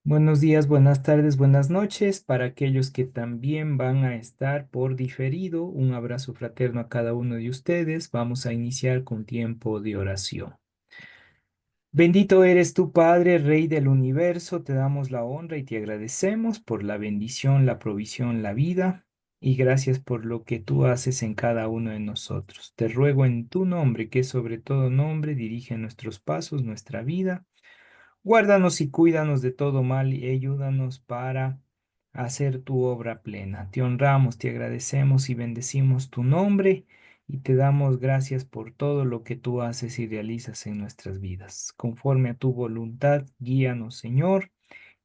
Buenos días, buenas tardes, buenas noches. Para aquellos que también van a estar por diferido, un abrazo fraterno a cada uno de ustedes. Vamos a iniciar con tiempo de oración. Bendito eres tú, Padre, Rey del universo. Te damos la honra y te agradecemos por la bendición, la provisión, la vida. Y gracias por lo que tú haces en cada uno de nosotros. Te ruego en tu nombre, que sobre todo nombre dirige nuestros pasos, nuestra vida. Guárdanos y cuídanos de todo mal y ayúdanos para hacer tu obra plena. Te honramos, te agradecemos y bendecimos tu nombre y te damos gracias por todo lo que tú haces y realizas en nuestras vidas. Conforme a tu voluntad, guíanos, Señor,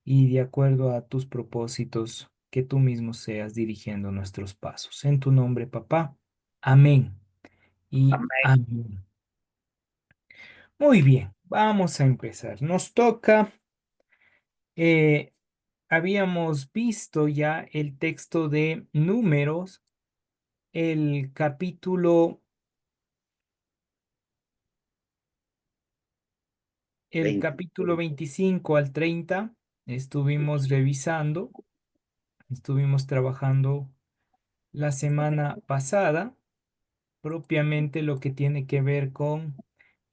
y de acuerdo a tus propósitos, que tú mismo seas dirigiendo nuestros pasos. En tu nombre, papá. Amén y Amén. amén. Muy bien, vamos a empezar. Nos toca eh, habíamos visto ya el texto de Números, el el 20. capítulo 25 al 30. Estuvimos revisando, estuvimos trabajando la semana pasada, propiamente lo que tiene que ver con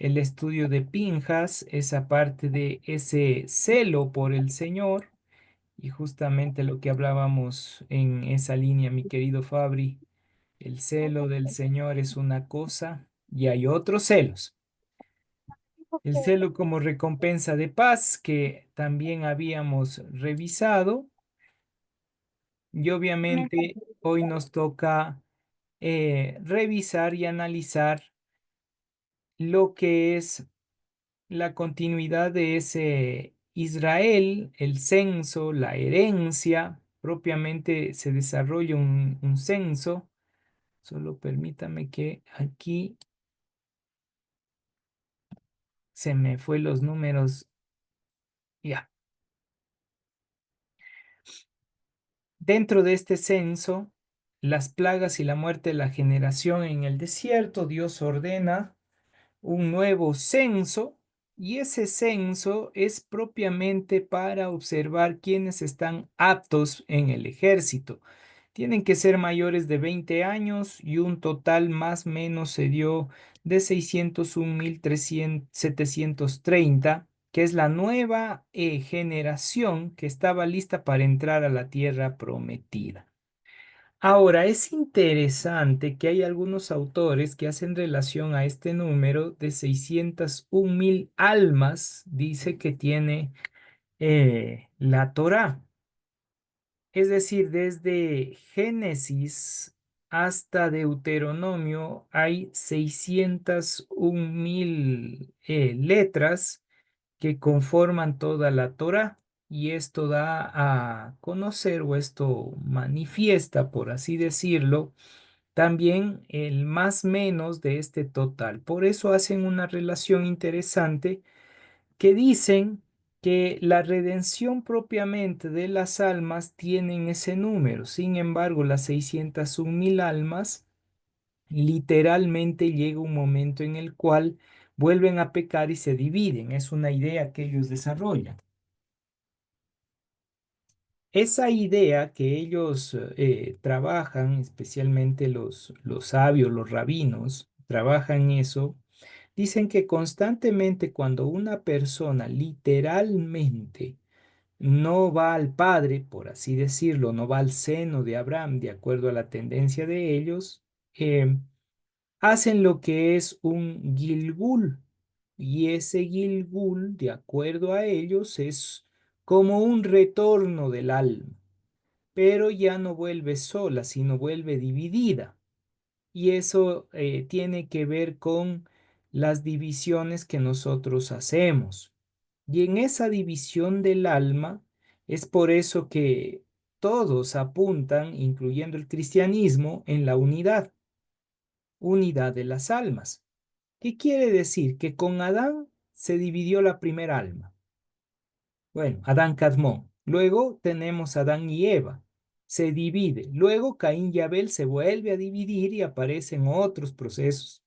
el estudio de Pinjas, esa parte de ese celo por el Señor. Y justamente lo que hablábamos en esa línea, mi querido Fabri. El celo del Señor es una cosa y hay otros celos. El celo como recompensa de paz que también habíamos revisado y obviamente hoy nos toca revisar y analizar lo que es la continuidad de ese Israel, el censo, la herencia. Propiamente se desarrolla un censo. Solo permítame que aquí se me fue los números. Ya. Dentro de este censo, las plagas y la muerte de la generación en el desierto, Dios ordena un nuevo censo y ese censo es propiamente para observar quiénes están aptos en el ejército. Tienen que ser mayores de 20 años y un total más o menos se dio de 601.730, que es la nueva generación que estaba lista para entrar a la tierra prometida. Ahora, es interesante que hay algunos autores que hacen relación a este número de 601.000 almas, dice que tiene la Torá. Es decir, desde Génesis hasta Deuteronomio hay 601.000 letras que conforman toda la Torá. Y esto da a conocer, o esto manifiesta, por así decirlo, también el más menos de este total. Por eso hacen una relación interesante que dicen que la redención propiamente de las almas tienen ese número. Sin embargo, las 601.000 almas, literalmente llega un momento en el cual vuelven a pecar y se dividen. Es una idea que ellos desarrollan. Esa idea que ellos trabajan, especialmente los sabios, los rabinos, trabajan eso. Dicen que constantemente cuando una persona literalmente no va al Padre, por así decirlo, no va al seno de Abraham, de acuerdo a la tendencia de ellos, eh, hacen lo que es un Gilgul. Y ese Gilgul, de acuerdo a ellos, es como un retorno del alma, pero ya no vuelve sola, sino vuelve dividida. Y eso tiene que ver con las divisiones que nosotros hacemos. Y en esa división del alma es por eso que todos apuntan, incluyendo el cristianismo, en la unidad, unidad de las almas. ¿Qué quiere decir? Que con Adán se dividió la primera alma. Bueno, Adán Cadmón. Luego tenemos Adán y Eva. Se divide. Luego Caín y Abel se vuelve a dividir y aparecen otros procesos.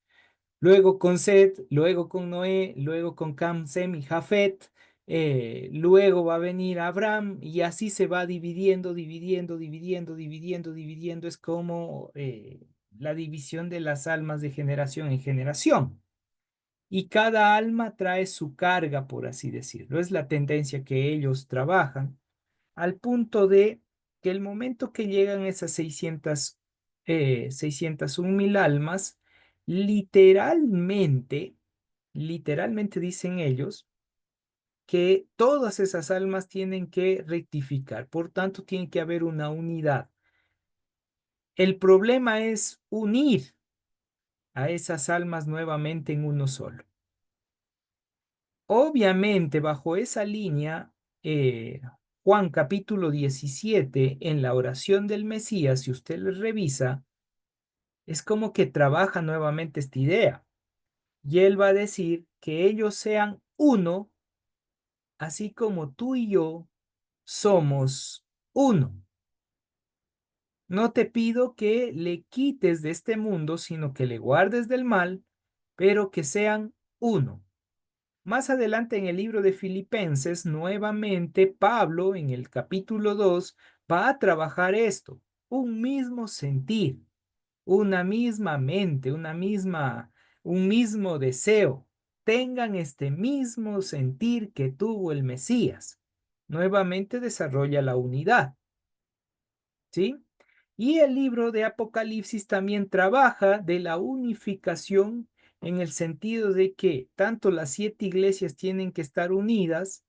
Luego con Set, luego con Noé, luego con Cam, Sem y Jafet. luego va a venir Abraham y así se va dividiendo, dividiendo. Es como la división de las almas de generación en generación. Y cada alma trae su carga, por así decirlo. Es la tendencia que ellos trabajan al punto de que el momento que llegan esas 601.000 almas, literalmente, literalmente dicen ellos, que todas esas almas tienen que rectificar, por tanto tiene que haber una unidad. El problema es unir a esas almas nuevamente en uno solo. Obviamente, bajo esa línea, Juan capítulo 17, en la oración del Mesías, si usted le revisa, es como que trabaja nuevamente esta idea. Y él va a decir que ellos sean uno, así como tú y yo somos uno. No te pido que le quites de este mundo, sino que le guardes del mal, pero que sean uno. Más adelante en el libro de Filipenses, nuevamente Pablo en el capítulo 2 va a trabajar esto, un mismo sentir, una misma mente, un mismo deseo. Tengan este mismo sentir que tuvo el Mesías. Nuevamente desarrolla la unidad. ¿Sí? Y el libro de Apocalipsis también trabaja de la unificación en el sentido de que tanto las 7 iglesias tienen que estar unidas,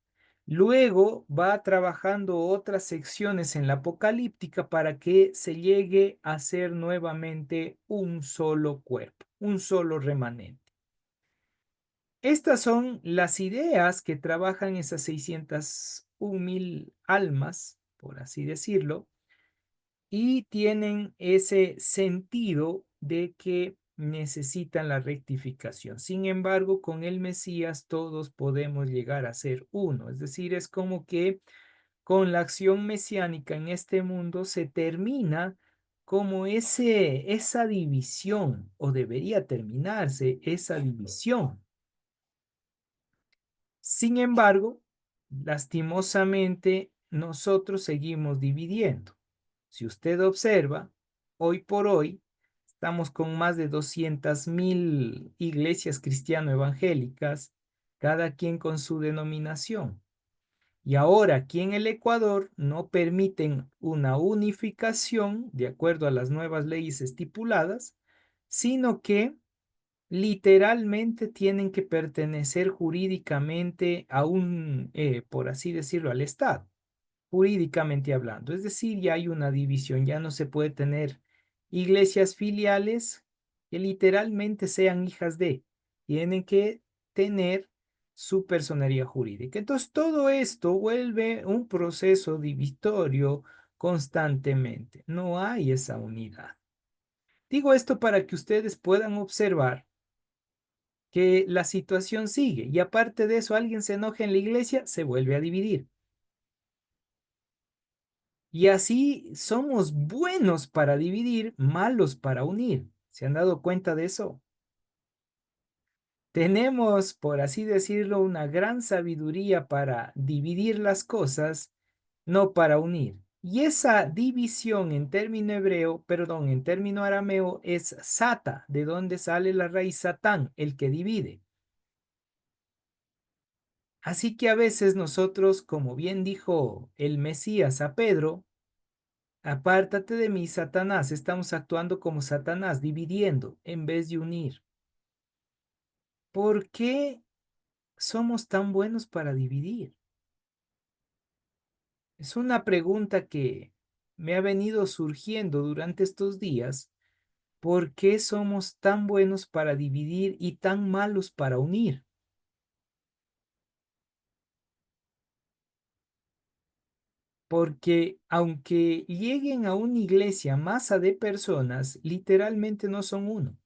luego va trabajando otras secciones en la apocalíptica para que se llegue a ser nuevamente un solo cuerpo, un solo remanente. Estas son las ideas que trabajan esas 601.000 almas, por así decirlo, y tienen ese sentido de que necesitan la rectificación. Sin embargo, con el Mesías todos podemos llegar a ser uno, es decir, es como que con la acción mesiánica en este mundo se termina como esa división, o debería terminarse esa división. Sin embargo, lastimosamente, nosotros seguimos dividiendo. Si usted observa, hoy por hoy estamos con más de 200.000 iglesias cristiano-evangélicas, cada quien con su denominación. Y ahora aquí en el Ecuador no permiten una unificación de acuerdo a las nuevas leyes estipuladas, sino que literalmente tienen que pertenecer jurídicamente a por así decirlo, al Estado, jurídicamente hablando. Es decir, ya hay una división, ya no se puede tener iglesias filiales que literalmente sean hijas de, tienen que tener su personería jurídica. Entonces, todo esto vuelve un proceso divisorio constantemente. No hay esa unidad. Digo esto para que ustedes puedan observar que la situación sigue y aparte de eso alguien se enoja en la iglesia, se vuelve a dividir. Y así somos buenos para dividir, malos para unir. ¿Se han dado cuenta de eso? Tenemos, por así decirlo, una gran sabiduría para dividir las cosas, no para unir. Y esa división en término hebreo, perdón, en término arameo es sata, de donde sale la raíz satán, el que divide. Así que a veces nosotros, como bien dijo el Mesías a Pedro, apártate de mí, Satanás, estamos actuando como Satanás, dividiendo en vez de unir. ¿Por qué somos tan buenos para dividir? Es una pregunta que me ha venido surgiendo durante estos días. ¿Por qué somos tan buenos para dividir y tan malos para unir? Porque aunque lleguen a una iglesia masa de personas, literalmente no son uno.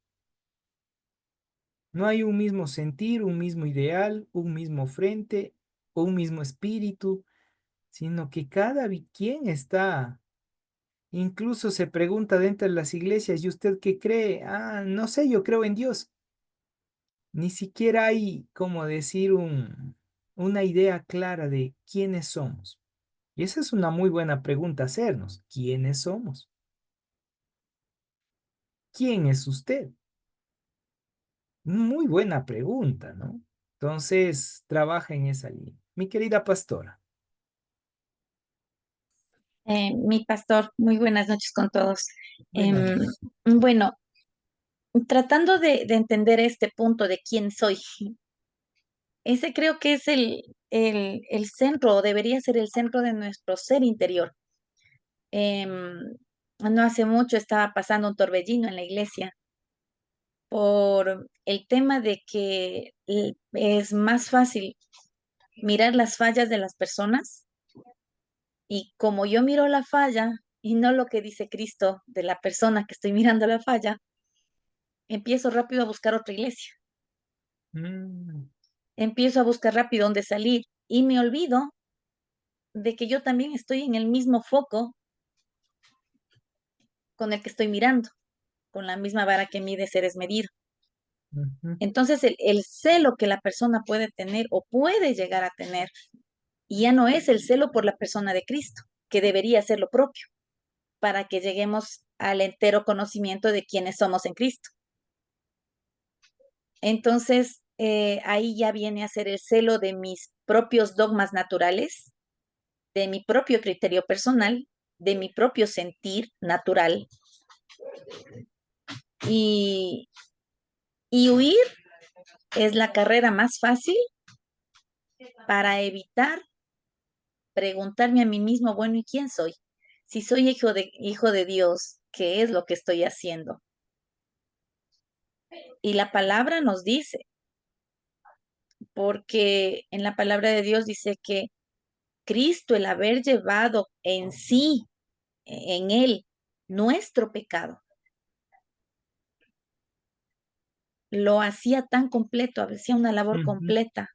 No hay un mismo sentir, un mismo ideal, un mismo frente o un mismo espíritu, sino que quien está, incluso se pregunta dentro de las iglesias, ¿y usted qué cree? Ah, no sé, yo creo en Dios. Ni siquiera hay, como decir, una idea clara de quiénes somos. Y esa es una muy buena pregunta hacernos. ¿Quiénes somos? ¿Quién es usted? Muy buena pregunta, ¿no? Entonces, trabaja en esa línea. Mi querida pastora, Mi pastor, muy buenas noches con todos. buenas Em, noches. bueno, tratando de entender este punto de quién soy, ese creo que es el centro, o debería ser el centro de nuestro ser interior. Em, no hace mucho estaba pasando un torbellino en la iglesia por el tema de que es más fácil mirar las fallas de las personas, y como yo miro la falla y no lo que dice Cristo de la persona que estoy mirando la falla, empiezo rápido a buscar otra iglesia, Mm, empiezo a buscar rápido dónde salir y me olvido de que yo también estoy en el mismo foco con el que estoy mirando, con la misma vara que mide seres medido. ujú, Entonces el celo que la persona puede tener o puede llegar a tener ya no es el celo por la persona de Cristo, que debería ser lo propio para que lleguemos al entero conocimiento de quiénes somos en Cristo. Entonces, ahí ya viene a ser el celo de mis propios dogmas naturales, de mi propio criterio personal, de mi propio sentir natural, y, y huir es la carrera más fácil para evitar preguntarme a mí mismo, bueno, ¿y quién soy? Si soy hijo de Dios, ¿qué es lo que estoy haciendo? Y la palabra nos dice, porque en la palabra de Dios dice que Cristo, el haber llevado en sí, en él, nuestro pecado, lo hacía tan completo, hacía una labor ujú. completa.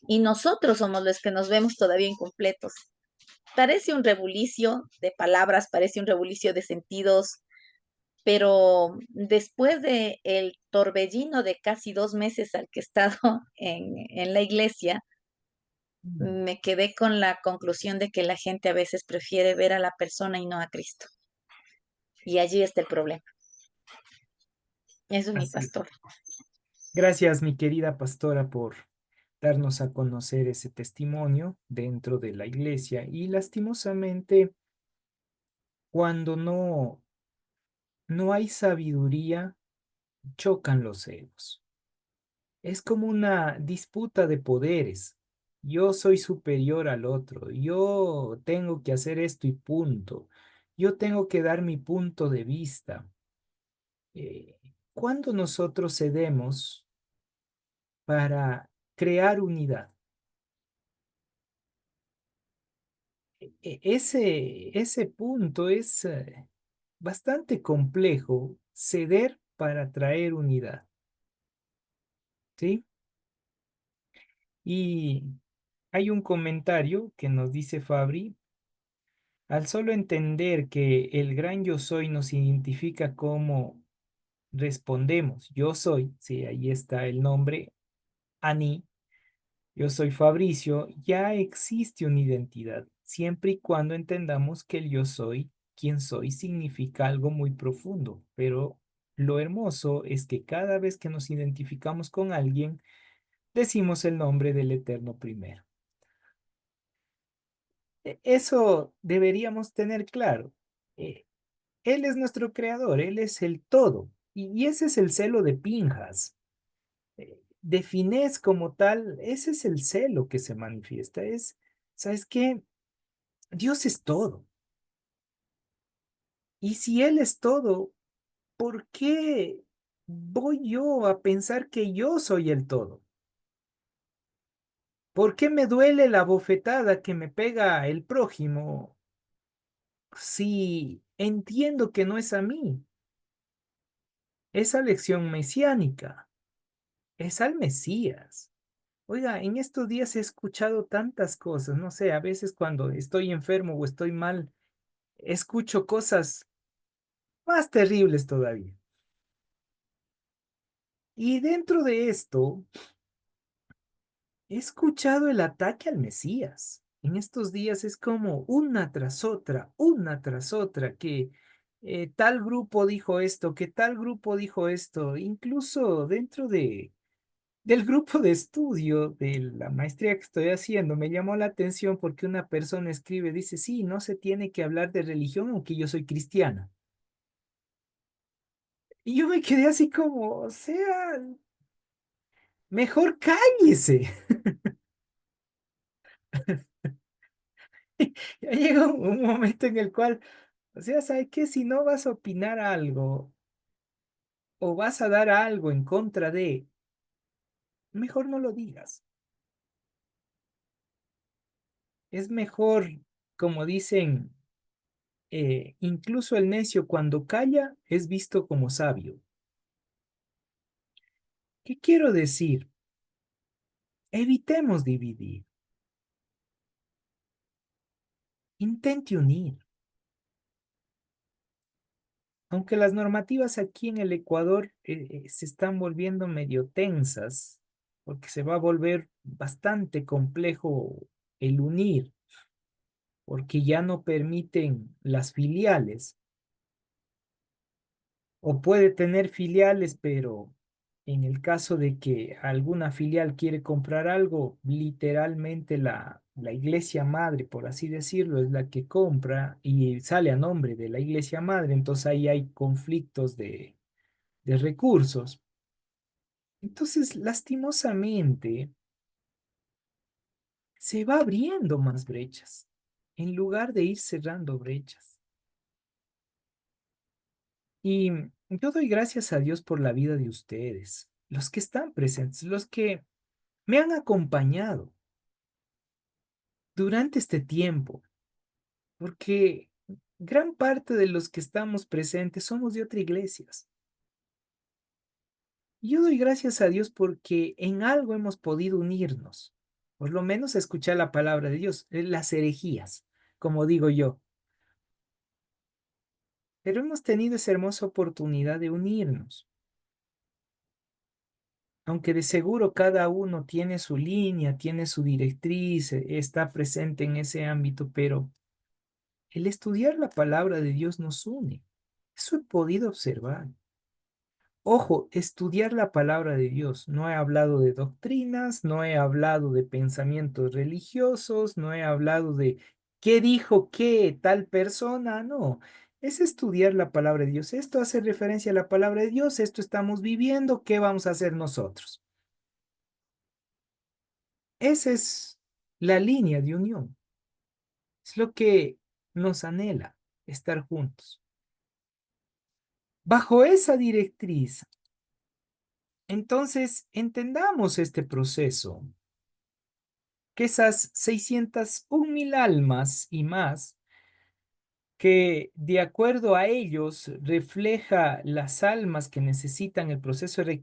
Y nosotros somos los que nos vemos todavía incompletos. Parece un rebulicio de palabras, parece un rebulicio de sentidos, pero después de el torbellino de casi 2 meses al que he estado en la iglesia, me quedé con la conclusión de que la gente a veces prefiere ver a la persona y no a Cristo. Y allí está el problema. Eso es mi Así. pastor. Gracias, mi querida pastora, por darnos a conocer ese testimonio dentro de la iglesia. Y lastimosamente, cuando no hay sabiduría, chocan los egos. Es como una disputa de poderes. Yo soy superior al otro. Yo tengo que hacer esto y punto. Yo tengo que dar mi punto de vista. Eh, cuando nosotros cedemos para crear unidad, ese punto es bastante complejo, ceder para traer unidad, ¿sí? Y hay un comentario que nos dice Fabri: al solo entender que el gran yo soy nos identifica como respondemos, yo soy, sí, ahí está el nombre, Ani, yo soy Fabricio, ya existe una identidad, siempre y cuando entendamos que el yo soy, quien soy, significa algo muy profundo, pero lo hermoso es que cada vez que nos identificamos con alguien, decimos el nombre del Eterno primero. Eso deberíamos tener claro. Eh, Él es nuestro creador, Él es el todo. Y ese es el celo de Pinjas. De Finés como tal, ese es el celo que se manifiesta. ¿Sabes qué? Dios es todo. Y si Él es todo, ¿por qué voy yo a pensar que yo soy el todo? ¿Por qué me duele la bofetada que me pega el prójimo si entiendo que no es a mí? Esa lección mesiánica es al Mesías. Oiga, en estos días he escuchado tantas cosas, no sé, a veces cuando estoy enfermo o estoy mal, escucho cosas más terribles todavía. Y dentro de esto, He escuchado el ataque al Mesías. En estos días es como una tras otra, que tal grupo dijo esto, que tal grupo dijo esto, incluso dentro del grupo de estudio de la maestría que estoy haciendo, me llamó la atención porque una persona escribe, dice, sí, no se tiene que hablar de religión aunque yo soy cristiana. Y yo me quedé así como, o sea, mejor cállese. Ya llega un momento en el cual, o sea, ¿sabes qué? Si no vas a opinar algo o vas a dar algo en contra de, mejor no lo digas. Es mejor, como dicen, incluso el necio cuando calla es visto como sabio. ¿Qué quiero decir? Evitemos dividir. Intente unir. Aunque las normativas aquí en el Ecuador se están volviendo medio tensas, porque se va a volver bastante complejo el unir, porque ya no permiten las filiales, o puede tener filiales, pero en el caso de que alguna filial quiere comprar algo, literalmente la iglesia madre, por así decirlo, es la que compra y sale a nombre de la iglesia madre, entonces ahí hay conflictos de recursos. Entonces, lastimosamente, se va abriendo más brechas en lugar de ir cerrando brechas. Y yo doy gracias a Dios por la vida de ustedes, los que están presentes, los que me han acompañado durante este tiempo, porque gran parte de los que estamos presentes somos de otras iglesias. Y yo doy gracias a Dios porque en algo hemos podido unirnos, por lo menos a escuchar la palabra de Dios, las herejías, como digo yo. Pero hemos tenido esa hermosa oportunidad de unirnos, aunque de seguro cada uno tiene su línea, tiene su directriz, está presente en ese ámbito, pero el estudiar la palabra de Dios nos une. Eso he podido observar. Ojo, estudiar la palabra de Dios. No he hablado de doctrinas, no he hablado de pensamientos religiosos, no he hablado de qué dijo qué tal persona, no. Es estudiar la palabra de Dios. Esto hace referencia a la palabra de Dios, esto estamos viviendo, ¿qué vamos a hacer nosotros? Esa es la línea de unión. Es lo que nos anhela, estar juntos. Bajo esa directriz, entonces entendamos este proceso, que esas 601.000 almas y más, que de acuerdo a ellos refleja las almas que necesitan el proceso de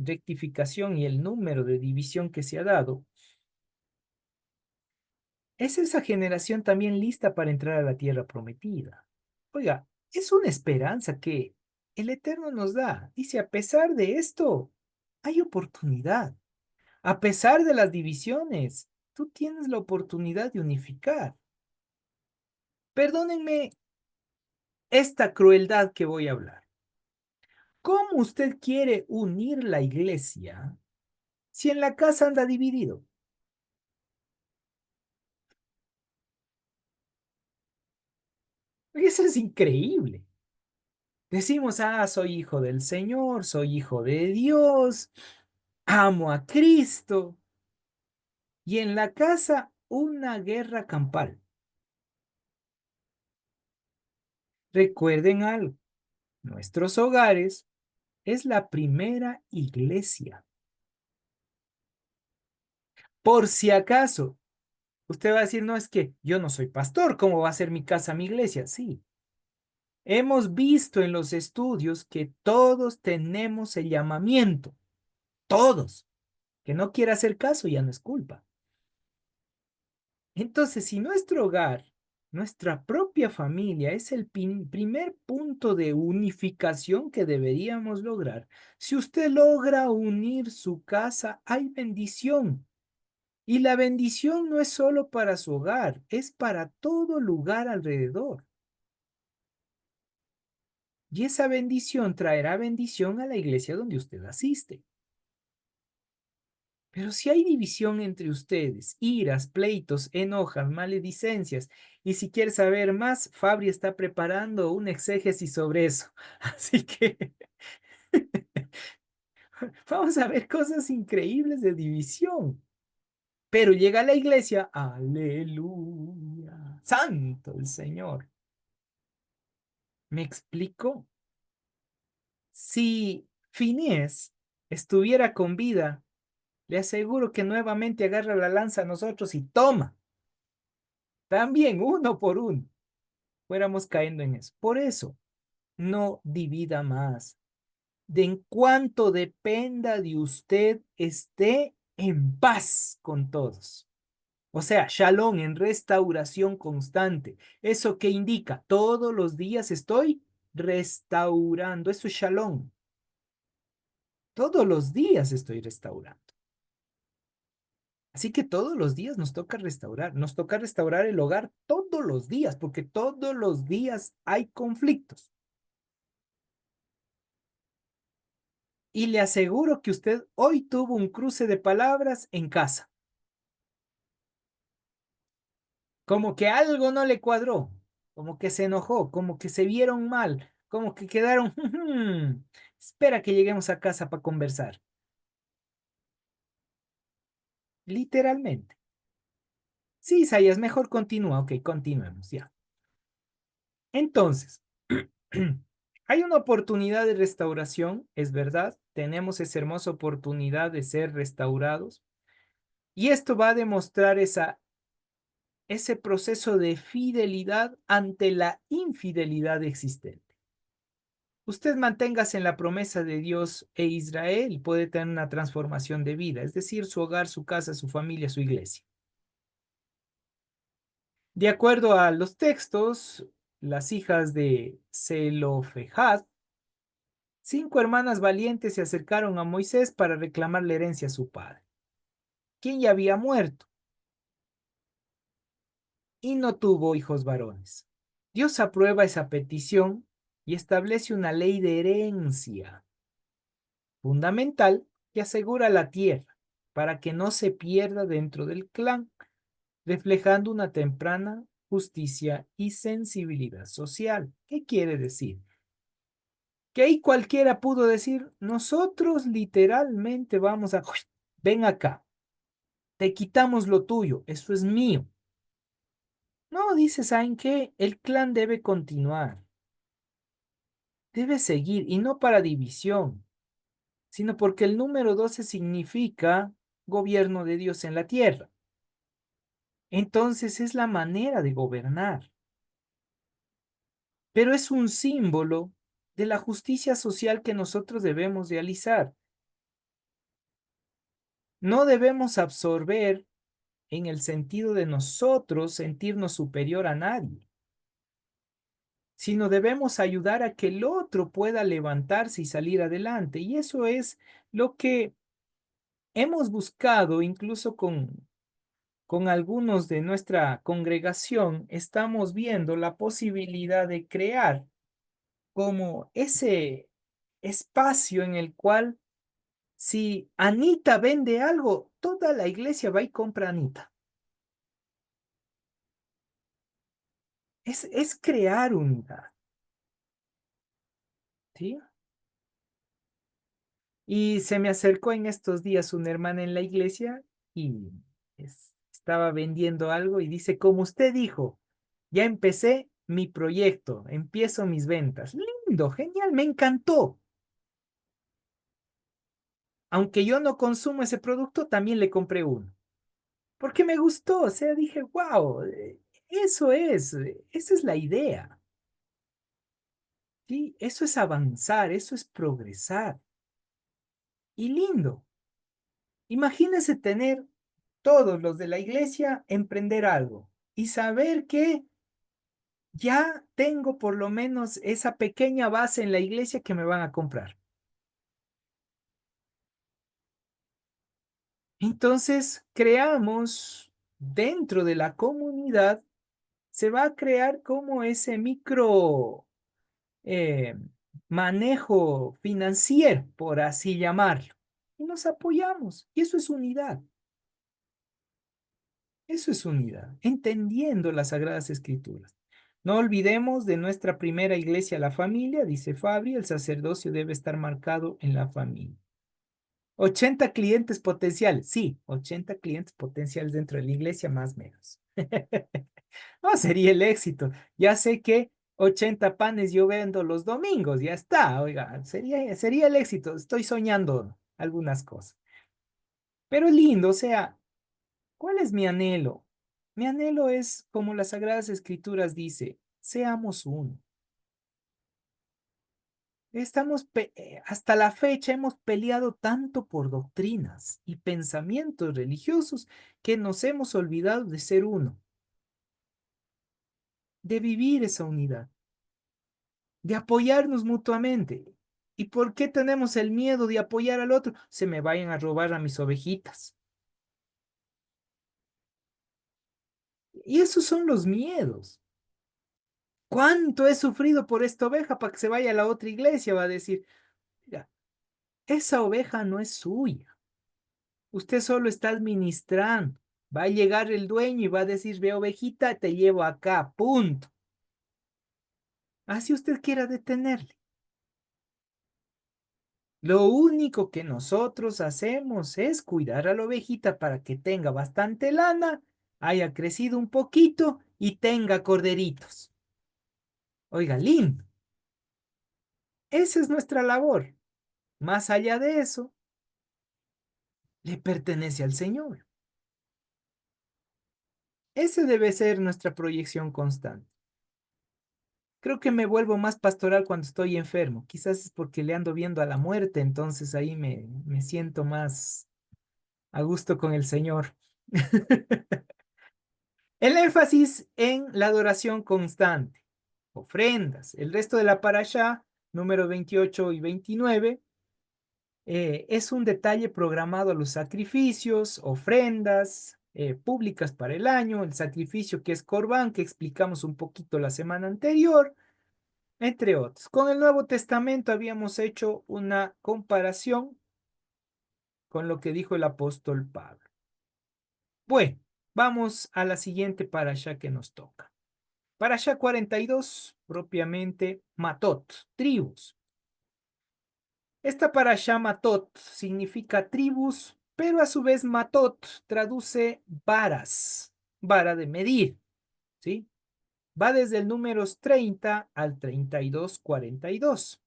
rectificación y el número de división que se ha dado, es esa generación también lista para entrar a la tierra prometida. Oiga, es una esperanza que el Eterno nos da. Dice, a pesar de esto, hay oportunidad. A pesar de las divisiones, tú tienes la oportunidad de unificar. Perdónenme esta crueldad que voy a hablar. ¿Cómo usted quiere unir la iglesia si en la casa anda dividido? Eso es increíble. Decimos, soy hijo del Señor, soy hijo de Dios, amo a Cristo. Y en la casa, una guerra campal. Recuerden algo, nuestros hogares es la primera iglesia. Por si acaso, usted va a decir, no, es que yo no soy pastor, ¿cómo va a ser mi casa mi iglesia? Sí, hemos visto en los estudios que todos tenemos el llamamiento, todos. Que no quiera hacer caso ya no es culpa. Entonces, si nuestro hogar, nuestra propia familia es el primer punto de unificación que deberíamos lograr, si usted logra unir su casa, hay bendición. Y la bendición no es solo para su hogar, es para todo lugar alrededor. Y esa bendición traerá bendición a la iglesia donde usted asiste. Pero si hay división entre ustedes, iras, pleitos, enojas, maledicencias, y si quieres saber más, Fabri está preparando un exégesis sobre eso. Así que vamos a ver cosas increíbles de división. Pero llega a la iglesia, aleluya, santo el Señor. ¿Me explico? Si Finés estuviera con vida, le aseguro que nuevamente agarra la lanza a nosotros y toma, también uno por uno, fuéramos cayendo en eso. Por eso, no divida más. De en cuanto dependa de usted, esté en paz con todos. O sea, shalom en restauración constante. ¿Eso qué indica? Todos los días estoy restaurando. Eso es shalom. Todos los días estoy restaurando. Así que todos los días nos toca restaurar. Nos toca restaurar el hogar todos los días, porque todos los días hay conflictos. Y le aseguro que usted hoy tuvo un cruce de palabras en casa. Como que algo no le cuadró, como que se enojó, como que se vieron mal, como que quedaron, espera que lleguemos a casa para conversar. Literalmente. Sí, Isaías, mejor continúa. Ok, continuemos ya. Entonces, hay una oportunidad de restauración, es verdad, tenemos esa hermosa oportunidad de ser restaurados y esto va a demostrar ese proceso de fidelidad ante la infidelidad existente. Usted manténgase en la promesa de Dios e Israel puede tener una transformación de vida, es decir, su hogar, su casa, su familia, su iglesia. De acuerdo a los textos, las hijas de Zelofejad, 5 hermanas valientes se acercaron a Moisés para reclamar la herencia a su padre, quien ya había muerto y no tuvo hijos varones. Dios aprueba esa petición y establece una ley de herencia fundamental que asegura la tierra para que no se pierda dentro del clan, reflejando una temprana justicia y sensibilidad social. ¿Qué quiere decir? Que ahí cualquiera pudo decir, nosotros literalmente vamos a, ven acá, te quitamos lo tuyo, eso es mío. No, dice, ¿saben qué? El clan debe continuar, debe seguir, y no para división, sino porque el número 12 significa gobierno de Dios en la tierra. Entonces es la manera de gobernar, pero es un símbolo de la justicia social que nosotros debemos realizar. No debemos absorber en el sentido de nosotros sentirnos superior a nadie, sino debemos ayudar a que el otro pueda levantarse y salir adelante. Y eso es lo que hemos buscado incluso con algunos de nuestra congregación. Estamos viendo la posibilidad de crear como ese espacio en el cual si Anita vende algo, toda la iglesia va y compra a Anita. Es crear unidad, ¿sí? Y se me acercó en estos días una hermana en la iglesia y estaba vendiendo algo y dice, como usted dijo, ya empecé mi proyecto, empiezo mis ventas. Lindo, genial, me encantó. Aunque yo no consumo ese producto, también le compré uno. Porque me gustó, o sea, dije, wow, esa es la idea, ¿sí? Eso es avanzar, eso es progresar. Y lindo. Imagínese tener todos los de la iglesia emprender algo y saber que ya tengo por lo menos esa pequeña base en la iglesia que me van a comprar. Entonces, creamos dentro de la comunidad, se va a crear como ese micro eh, manejo financiero, por así llamarlo. Y nos apoyamos. Y eso es unidad. Eso es unidad, entendiendo las Sagradas Escrituras. No olvidemos de nuestra primera iglesia, la familia, dice Fabri, el sacerdocio debe estar marcado en la familia. 80 clientes potenciales, sí, 80 clientes potenciales dentro de la iglesia, más o menos. No, sería el éxito. Ya sé que 80 panes yo vendo los domingos, ya está, oiga, sería el éxito. Estoy soñando algunas cosas. Pero lindo, o sea, ¿cuál es mi anhelo? Mi anhelo es, como las Sagradas Escrituras dice, seamos uno. Hasta la fecha hemos peleado tanto por doctrinas y pensamientos religiosos que nos hemos olvidado de ser uno, de vivir esa unidad, de apoyarnos mutuamente. ¿Y por qué tenemos el miedo de apoyar al otro? Se me vayan a robar a mis ovejitas. Y esos son los miedos. ¿Cuánto he sufrido por esta oveja para que se vaya a la otra iglesia? Va a decir, mira, esa oveja no es suya. Usted solo está administrando. Va a llegar el dueño y va a decir, ve ovejita, te llevo acá, punto. Así usted quiera detenerle. Lo único que nosotros hacemos es cuidar a la ovejita para que tenga bastante lana, haya crecido un poquito y tenga corderitos. Oiga, lindo. Esa es nuestra labor. Más allá de eso, le pertenece al Señor. Ese debe ser nuestra proyección constante. Creo que me vuelvo más pastoral cuando estoy enfermo. Quizás es porque le ando viendo a la muerte, entonces ahí me siento más a gusto con el Señor. El énfasis en la adoración constante, ofrendas. El resto de la parashá, número 28 y 29, es un detalle programado a los sacrificios, ofrendas públicas para el año, el sacrificio que es Corbán, que explicamos un poquito la semana anterior, entre otros. Con el Nuevo Testamento habíamos hecho una comparación con lo que dijo el apóstol Pablo. Bueno, vamos a la siguiente parashá que nos toca. Parashá 42, propiamente Matot, tribus. Esta parashá Matot significa tribus, pero a su vez Matot traduce varas, vara de medir, ¿sí? Va desde el números 30 al 32:42.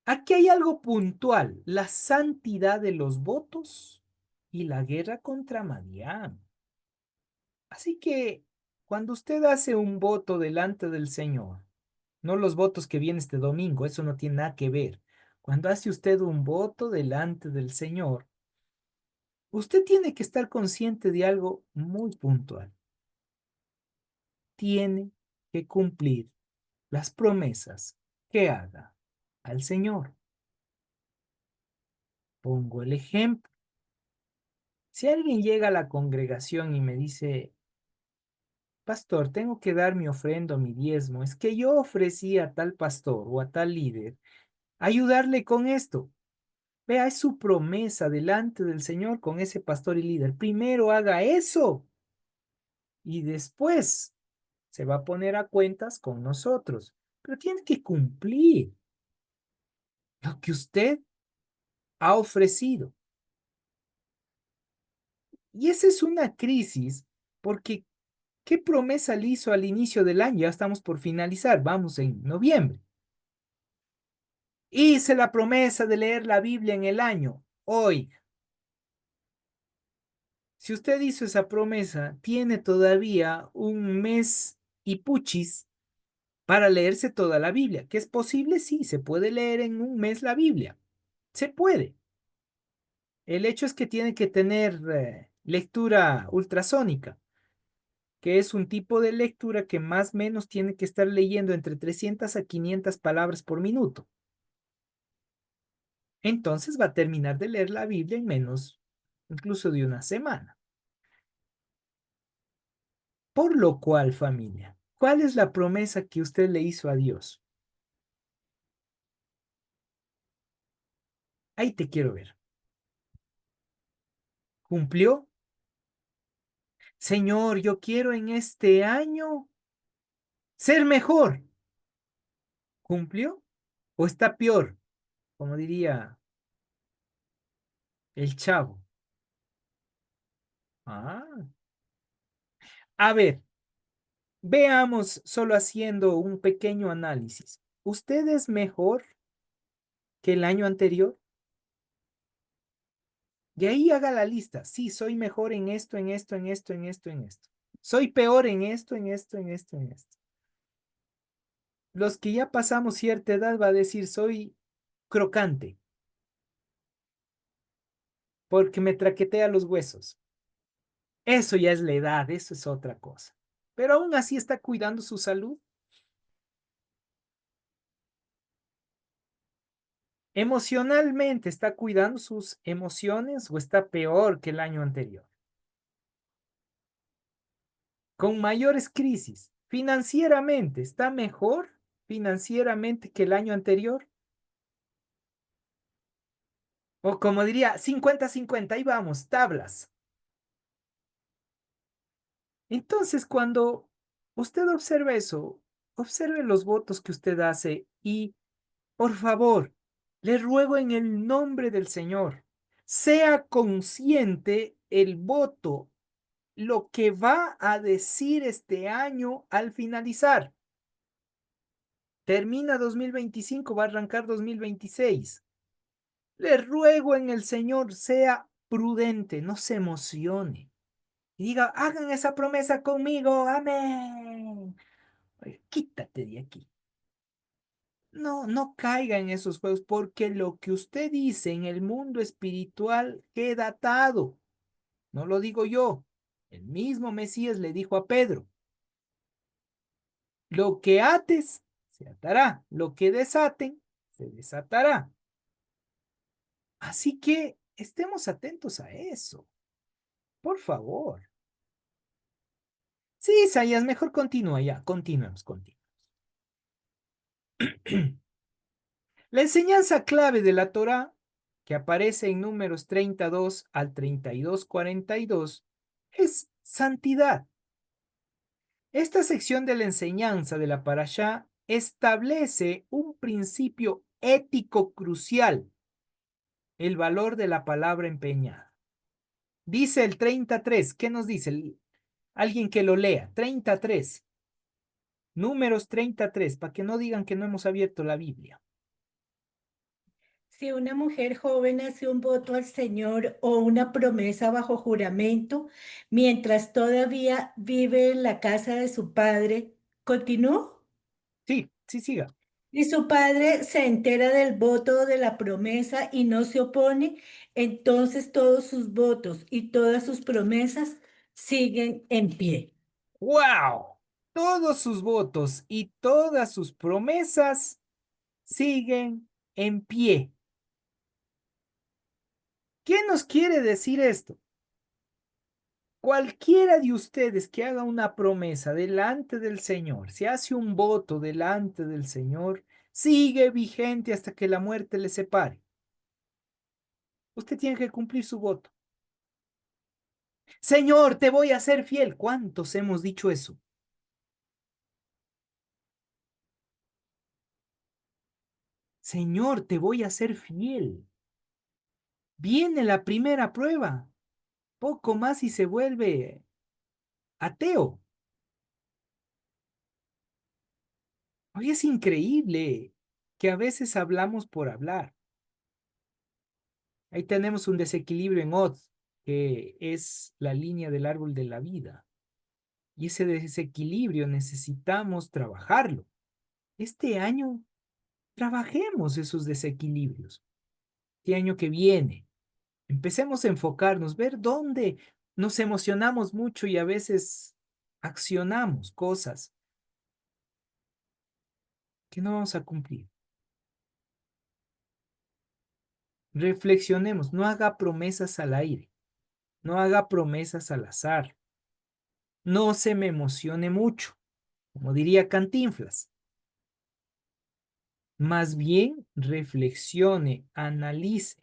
Aquí hay algo puntual, la santidad de los votos y la guerra contra Madián. Así que cuando usted hace un voto delante del Señor, no los votos que viene este domingo, eso no tiene nada que ver. Cuando hace usted un voto delante del Señor, usted tiene que estar consciente de algo muy puntual. Tiene que cumplir las promesas que haga al Señor. Pongo el ejemplo. Si alguien llega a la congregación y me dice, pastor, tengo que dar mi ofrenda o mi diezmo, es que yo ofrecí a tal pastor o a tal líder ayudarle con esto. Vea, es su promesa delante del Señor con ese pastor y líder. Primero haga eso y después se va a poner a cuentas con nosotros. Pero tiene que cumplir lo que usted ha ofrecido. Y esa es una crisis porque ¿qué promesa le hizo al inicio del año? Ya estamos por finalizar, vamos en noviembre. Hice la promesa de leer la Biblia en el año. Hoy, si usted hizo esa promesa, tiene todavía un mes y puchis para leerse toda la Biblia. ¿Que es posible? Sí, se puede leer en un mes la Biblia. Se puede. El hecho es que tiene que tener lectura ultrasónica, que es un tipo de lectura que más o menos tiene que estar leyendo entre 300 a 500 palabras por minuto. Entonces va a terminar de leer la Biblia en menos incluso de una semana. Por lo cual, familia, ¿cuál es la promesa que usted le hizo a Dios? Ahí te quiero ver. ¿Cumplió? Señor, yo quiero en este año ser mejor. ¿Cumplió? ¿O está peor? Como diría el chavo. Ah, a ver, veamos solo haciendo un pequeño análisis. ¿Usted es mejor que el año anterior? De ahí haga la lista. Sí, soy mejor en esto, en esto, en esto, en esto, en esto. Soy peor en esto, en esto, en esto, en esto. Los que ya pasamos cierta edad va a decir soy crocante porque me traquetea los huesos. Eso ya es la edad, eso es otra cosa. Pero aún así está cuidando su salud. Emocionalmente está cuidando sus emociones o está peor que el año anterior. Con mayores crisis. Financieramente, ¿está mejor financieramente que el año anterior? O como diría, 50-50, ahí vamos, tablas. Entonces, cuando usted observa eso, observe los votos que usted hace y, por favor, le ruego en el nombre del Señor, sea consciente el voto, lo que va a decir este año al finalizar. Termina 2025, va a arrancar 2026. Le ruego en el Señor, sea prudente, no se emocione. Y diga, hagan esa promesa conmigo, amén. Oye, quítate de aquí. No, no caiga en esos juegos, porque lo que usted dice en el mundo espiritual queda atado. No lo digo yo. El mismo Mesías le dijo a Pedro, lo que ates se atará, lo que desaten se desatará. Así que estemos atentos a eso, por favor. Sí, Isaías, mejor continúa ya, continuemos, continuemos. La enseñanza clave de la Torá, que aparece en números 32 al 32-42, es santidad. Esta sección de la enseñanza de la Parashá establece un principio ético crucial, el valor de la palabra empeñada. Dice el 33, ¿qué nos dice? Alguien que lo lea, 33, números 33, para que no digan que no hemos abierto la Biblia. Si una mujer joven hace un voto al Señor o una promesa bajo juramento, mientras todavía vive en la casa de su padre, ¿continúo? Sí, sí, siga. Y su padre se entera del voto o de la promesa y no se opone, entonces todos sus votos y todas sus promesas siguen en pie. ¡Wow! Todos sus votos y todas sus promesas siguen en pie. ¿Qué nos quiere decir esto? Cualquiera de ustedes que haga una promesa delante del Señor, si hace un voto delante del Señor, sigue vigente hasta que la muerte le separe. Usted tiene que cumplir su voto. Señor, te voy a ser fiel. ¿Cuántos hemos dicho eso? Señor, te voy a ser fiel. Viene la primera prueba. Poco más y se vuelve ateo. Hoy es increíble que a veces hablamos por hablar. Ahí tenemos un desequilibrio en Oz, que es la línea del árbol de la vida. Y ese desequilibrio necesitamos trabajarlo. Este año trabajemos esos desequilibrios. Este año que viene, empecemos a enfocarnos, ver dónde nos emocionamos mucho y a veces accionamos cosas que no vamos a cumplir. Reflexionemos, no haga promesas al aire. No haga promesas al azar. No se me emocione mucho, como diría Cantinflas. Más bien reflexione, analice.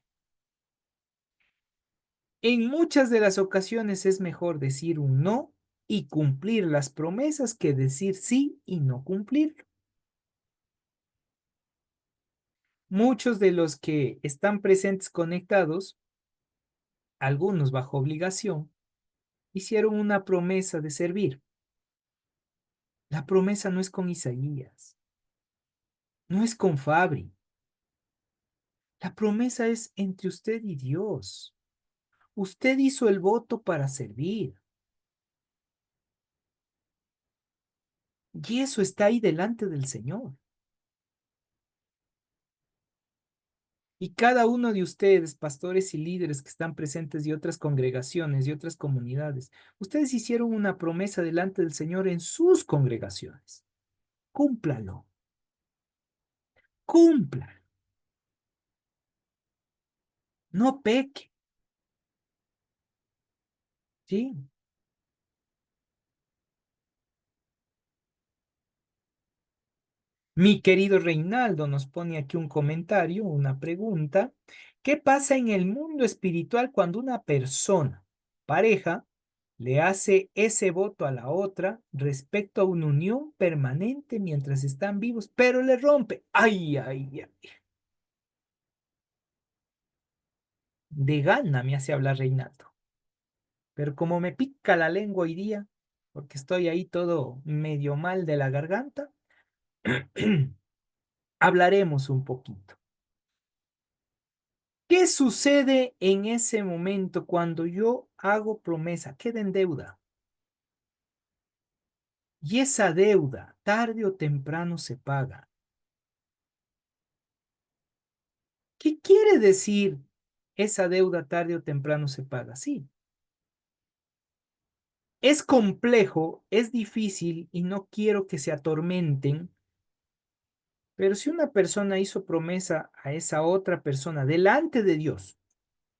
En muchas de las ocasiones es mejor decir un no y cumplir las promesas que decir sí y no cumplirlo. Muchos de los que están presentes conectados, algunos bajo obligación, hicieron una promesa de servir. La promesa no es con Isaías, no es con Fabri. La promesa es entre usted y Dios. Usted hizo el voto para servir. Y eso está ahí delante del Señor. Y cada uno de ustedes, pastores y líderes que están presentes de otras congregaciones y otras comunidades, ustedes hicieron una promesa delante del Señor en sus congregaciones. Cúmplalo, cúmplalo, no peque, ¿sí? Mi querido Reinaldo nos pone aquí un comentario, una pregunta. ¿Qué pasa en el mundo espiritual cuando una persona, pareja, le hace ese voto a la otra respecto a una unión permanente mientras están vivos, pero le rompe? Ay, ay, ay. De gana me hace hablar Reinaldo. Pero como me pica la lengua hoy día, porque estoy ahí todo medio mal de la garganta, hablaremos un poquito. ¿Qué sucede en ese momento cuando yo hago promesa? Queda en deuda. Y esa deuda, tarde o temprano, se paga. ¿Qué quiere decir esa deuda tarde o temprano se paga? Sí. Es complejo, es difícil y no quiero que se atormenten, pero si una persona hizo promesa a esa otra persona delante de Dios,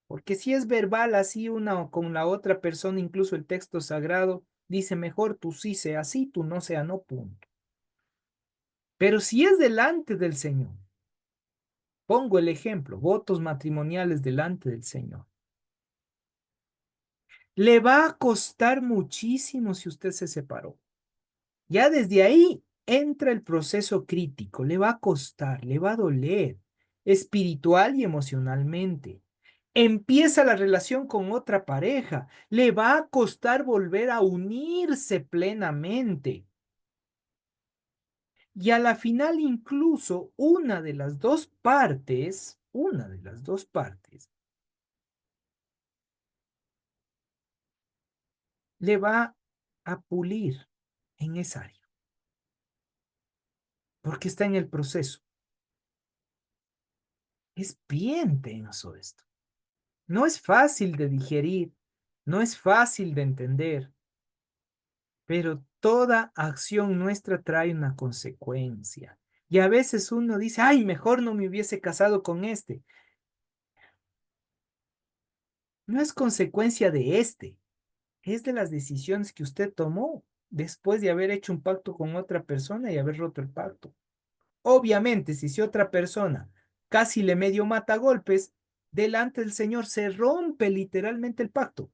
porque si es verbal así una o con la otra persona, incluso el texto sagrado dice mejor tú sí sea así, tú no sea no, punto. Pero si es delante del Señor, pongo el ejemplo, votos matrimoniales delante del Señor. Le va a costar muchísimo si usted se separó. Ya desde ahí entra el proceso crítico, le va a costar, le va a doler, espiritual y emocionalmente. Empieza la relación con otra pareja, le va a costar volver a unirse plenamente. Y a la final incluso una de las dos partes, le va a pulir en esa área, porque está en el proceso. Es bien tenso esto. No es fácil de digerir, no es fácil de entender, pero toda acción nuestra trae una consecuencia. Y a veces uno dice, ay, mejor no me hubiese casado con este. No es consecuencia de este, es de las decisiones que usted tomó después de haber hecho un pacto con otra persona y haber roto el pacto. Obviamente, si otra persona casi le medio mata a golpes, delante del Señor se rompe literalmente el pacto,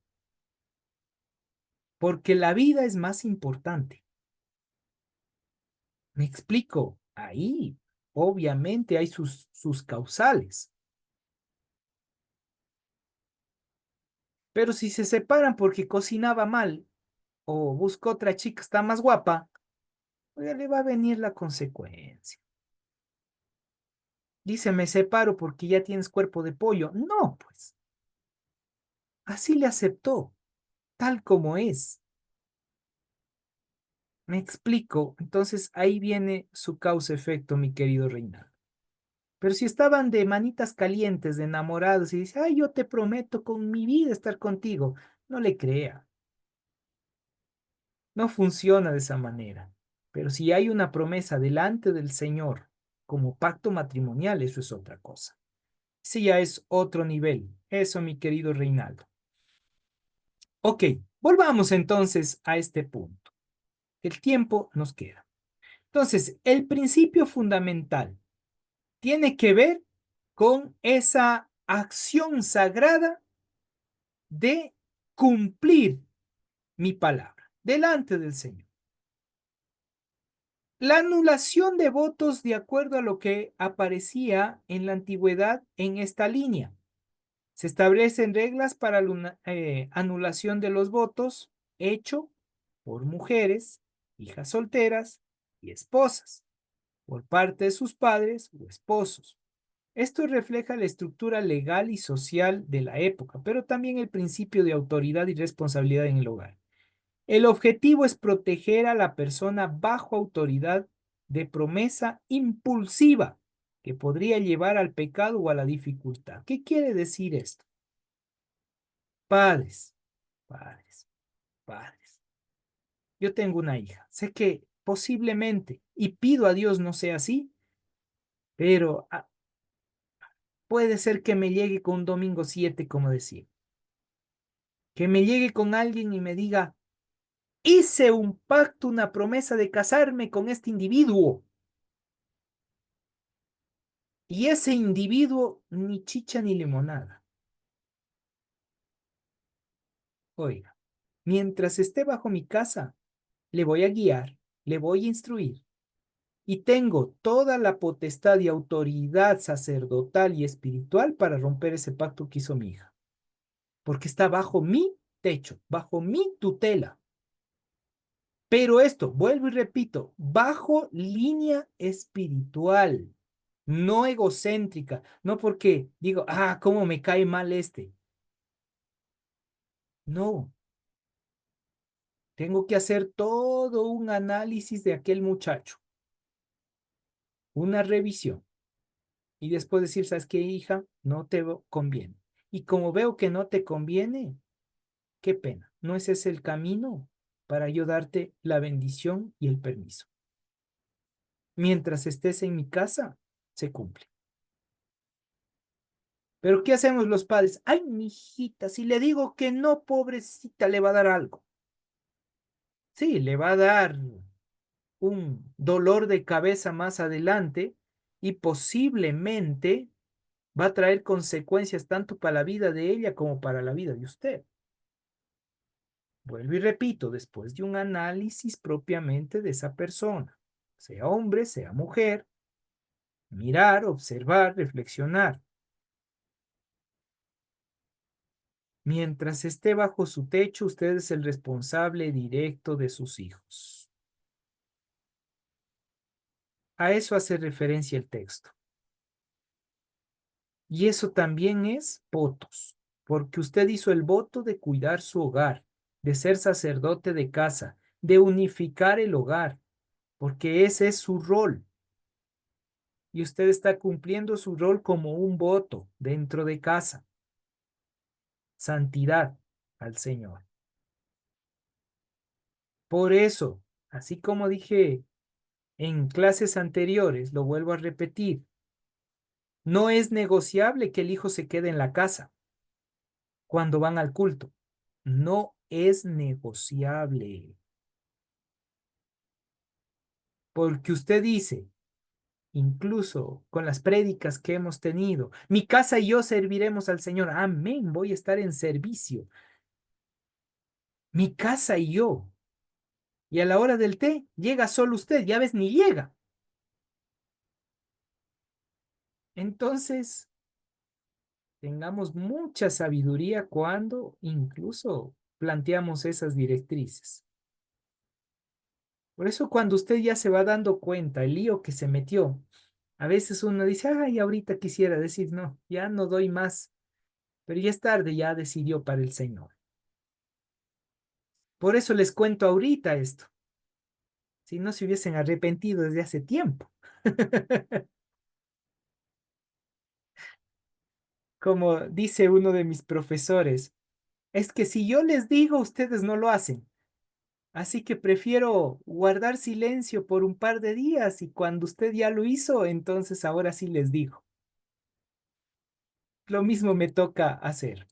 porque la vida es más importante. Me explico, ahí obviamente hay sus causales, pero si se separan porque cocinaba mal o buscó otra chica que está más guapa, ya le va a venir la consecuencia. Dice, me separo porque ya tienes cuerpo de pollo. No, pues, así le aceptó, tal como es. Me explico. Entonces ahí viene su causa-efecto, mi querido Reinaldo. Pero si estaban de manitas calientes, de enamorados, y dice, ay, yo te prometo con mi vida estar contigo, no le crea. No funciona de esa manera. Pero si hay una promesa delante del Señor como pacto matrimonial, eso es otra cosa. Sí, ya es otro nivel. Eso, mi querido Reinaldo. Ok, volvamos entonces a este punto. El tiempo nos queda. Entonces, el principio fundamental tiene que ver con esa acción sagrada de cumplir mi palabra delante del Señor. La anulación de votos de acuerdo a lo que aparecía en la antigüedad en esta línea. Se establecen reglas para la anulación de los votos hecho por mujeres, hijas solteras y esposas, por parte de sus padres o esposos. Esto refleja la estructura legal y social de la época, pero también el principio de autoridad y responsabilidad en el hogar. El objetivo es proteger a la persona bajo autoridad de promesa impulsiva que podría llevar al pecado o a la dificultad. ¿Qué quiere decir esto? Padres, padres, padres. Yo tengo una hija. Sé que posiblemente, y pido a Dios no sea así, pero puede ser que me llegue con un domingo 7, como decía. Que me llegue con alguien y me diga, hice un pacto, una promesa de casarme con este individuo. Y ese individuo ni chicha ni limonada. Oiga, mientras esté bajo mi casa, le voy a guiar, le voy a instruir. Y tengo toda la potestad y autoridad sacerdotal y espiritual para romper ese pacto que hizo mi hija. Porque está bajo mi techo, bajo mi tutela. Pero esto, vuelvo y repito, bajo línea espiritual, no egocéntrica, no porque digo, cómo me cae mal este. No, tengo que hacer todo un análisis de aquel muchacho, una revisión, y después decir, ¿sabes qué, hija? No te conviene. Y como veo que no te conviene, qué pena, no ese es el camino para yo darte la bendición y el permiso. Mientras estés en mi casa, se cumple. Pero ¿qué hacemos los padres? Ay, mi hijita, si le digo que no, pobrecita, le va a dar algo. Sí, le va a dar un dolor de cabeza más adelante y posiblemente va a traer consecuencias tanto para la vida de ella como para la vida de usted. Vuelvo y repito, después de un análisis propiamente de esa persona, sea hombre, sea mujer, mirar, observar, reflexionar. Mientras esté bajo su techo, usted es el responsable directo de sus hijos. A eso hace referencia el texto. Y eso también es votos, porque usted hizo el voto de cuidar su hogar, de ser sacerdote de casa, de unificar el hogar, porque ese es su rol. Y usted está cumpliendo su rol como un voto dentro de casa. Santidad al Señor. Por eso, así como dije en clases anteriores, lo vuelvo a repetir, no es negociable que el hijo se quede en la casa cuando van al culto. No es negociable. Porque usted dice, incluso con las prédicas que hemos tenido, mi casa y yo serviremos al Señor. Amén, voy a estar en servicio. Mi casa y yo. Y a la hora del té, llega solo usted, ya ves, ni llega. Entonces, tengamos mucha sabiduría cuando incluso planteamos esas directrices. Por eso cuando usted ya se va dando cuenta el lío que se metió, a veces uno dice, ay, ahorita quisiera decir, no, ya no doy más, pero ya es tarde, ya decidió para el Señor. Por eso les cuento ahorita esto, si no se hubiesen arrepentido desde hace tiempo. Como dice uno de mis profesores, es que si yo les digo, ustedes no lo hacen. Así que prefiero guardar silencio por un par de días y cuando usted ya lo hizo, entonces ahora sí les digo. Lo mismo me toca hacer.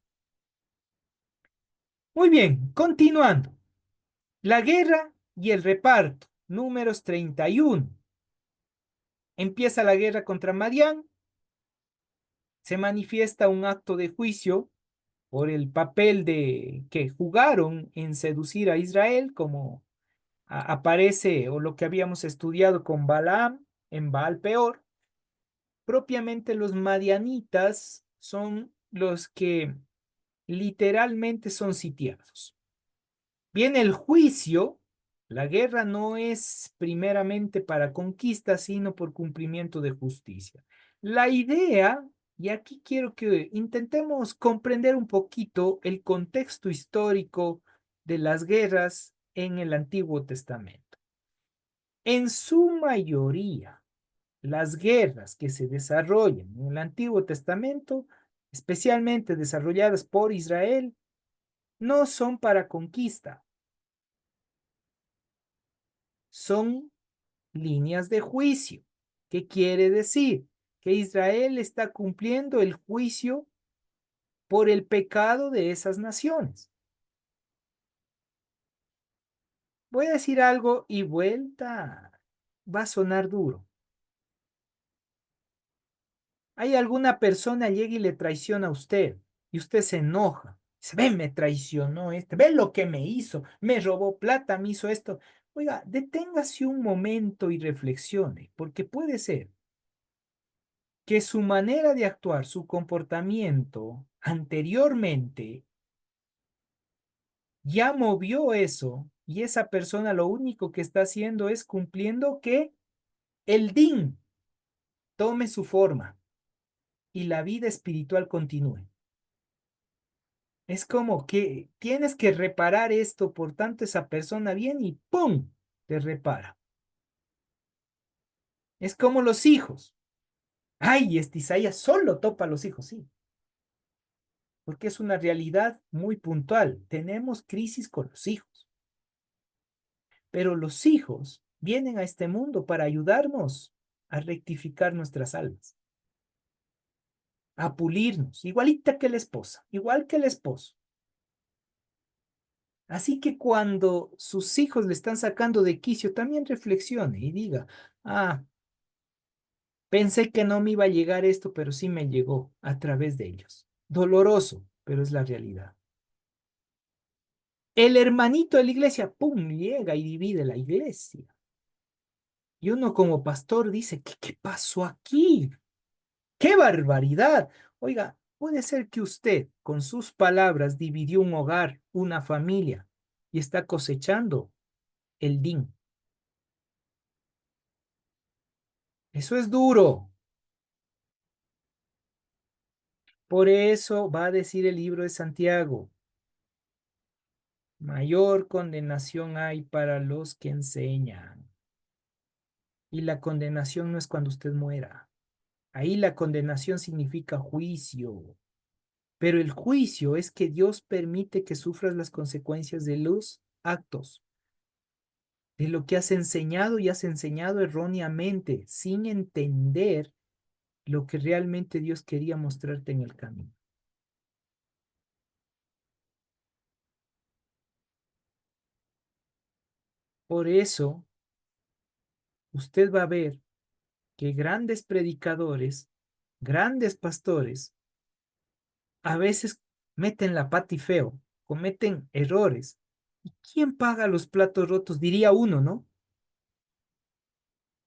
Muy bien, continuando. La guerra y el reparto, números 31. Empieza la guerra contra Madián, se manifiesta un acto de juicio por el papel de que jugaron en seducir a Israel, como aparece o lo que habíamos estudiado con Balaam en Baal Peor. Propiamente los madianitas son los que literalmente son sitiados. Viene el juicio. La guerra no es primeramente para conquista, sino por cumplimiento de justicia. La idea, y aquí quiero que intentemos comprender un poquito el contexto histórico de las guerras en el Antiguo Testamento. En su mayoría, las guerras que se desarrollan en el Antiguo Testamento, especialmente desarrolladas por Israel, no son para conquista, son líneas de juicio. ¿Qué quiere decir? Que Israel está cumpliendo el juicio por el pecado de esas naciones. Voy a decir algo y vuelta. Va a sonar duro. Hay alguna persona llega y le traiciona a usted y usted se enoja. Dice, ve, me traicionó este, ve lo que me hizo, me robó plata, me hizo esto. Oiga, deténgase un momento y reflexione, porque puede ser que su manera de actuar, su comportamiento anteriormente ya movió eso y esa persona lo único que está haciendo es cumpliendo que el din tome su forma y la vida espiritual continúe. Es como que tienes que reparar esto, por tanto esa persona viene y ¡pum! Te repara. Es como los hijos. Ay, este Isaías solo topa a los hijos, sí, porque es una realidad muy puntual. Tenemos crisis con los hijos, pero los hijos vienen a este mundo para ayudarnos a rectificar nuestras almas, a pulirnos, igualita que la esposa, igual que el esposo. Así que cuando sus hijos le están sacando de quicio, también reflexione y diga, ah, pensé que no me iba a llegar esto, pero sí me llegó a través de ellos. Doloroso, pero es la realidad. El hermanito de la iglesia, ¡pum!, llega y divide la iglesia. Y uno como pastor dice, ¿qué pasó aquí? ¡Qué barbaridad! Oiga, puede ser que usted con sus palabras dividió un hogar, una familia, y está cosechando el din. Eso es duro. Por eso va a decir el libro de Santiago, mayor condenación hay para los que enseñan. Y la condenación no es cuando usted muera. Ahí la condenación significa juicio. Pero el juicio es que Dios permite que sufras las consecuencias de los actos, de lo que has enseñado y has enseñado erróneamente, sin entender lo que realmente Dios quería mostrarte en el camino. Por eso, usted va a ver que grandes predicadores, grandes pastores, a veces meten la pata y feo, cometen errores. ¿Y quién paga los platos rotos? Diría uno, ¿no?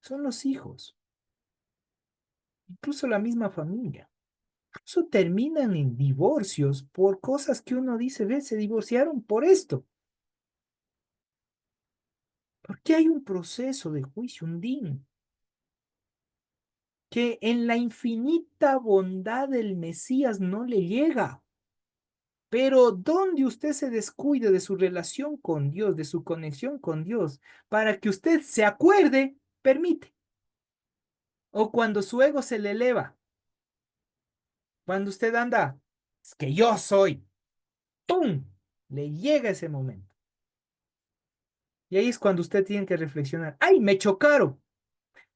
Son los hijos, incluso la misma familia. Incluso terminan en divorcios por cosas que uno dice, ve, se divorciaron por esto. Porque hay un proceso de juicio, un din, que en la infinita bondad del Mesías no le llega. Pero donde usted se descuide de su relación con Dios, de su conexión con Dios, para que usted se acuerde, permite. O cuando su ego se le eleva, cuando usted anda, es que yo soy, ¡pum! Le llega ese momento. Y ahí es cuando usted tiene que reflexionar. ¡Ay, me chocaron!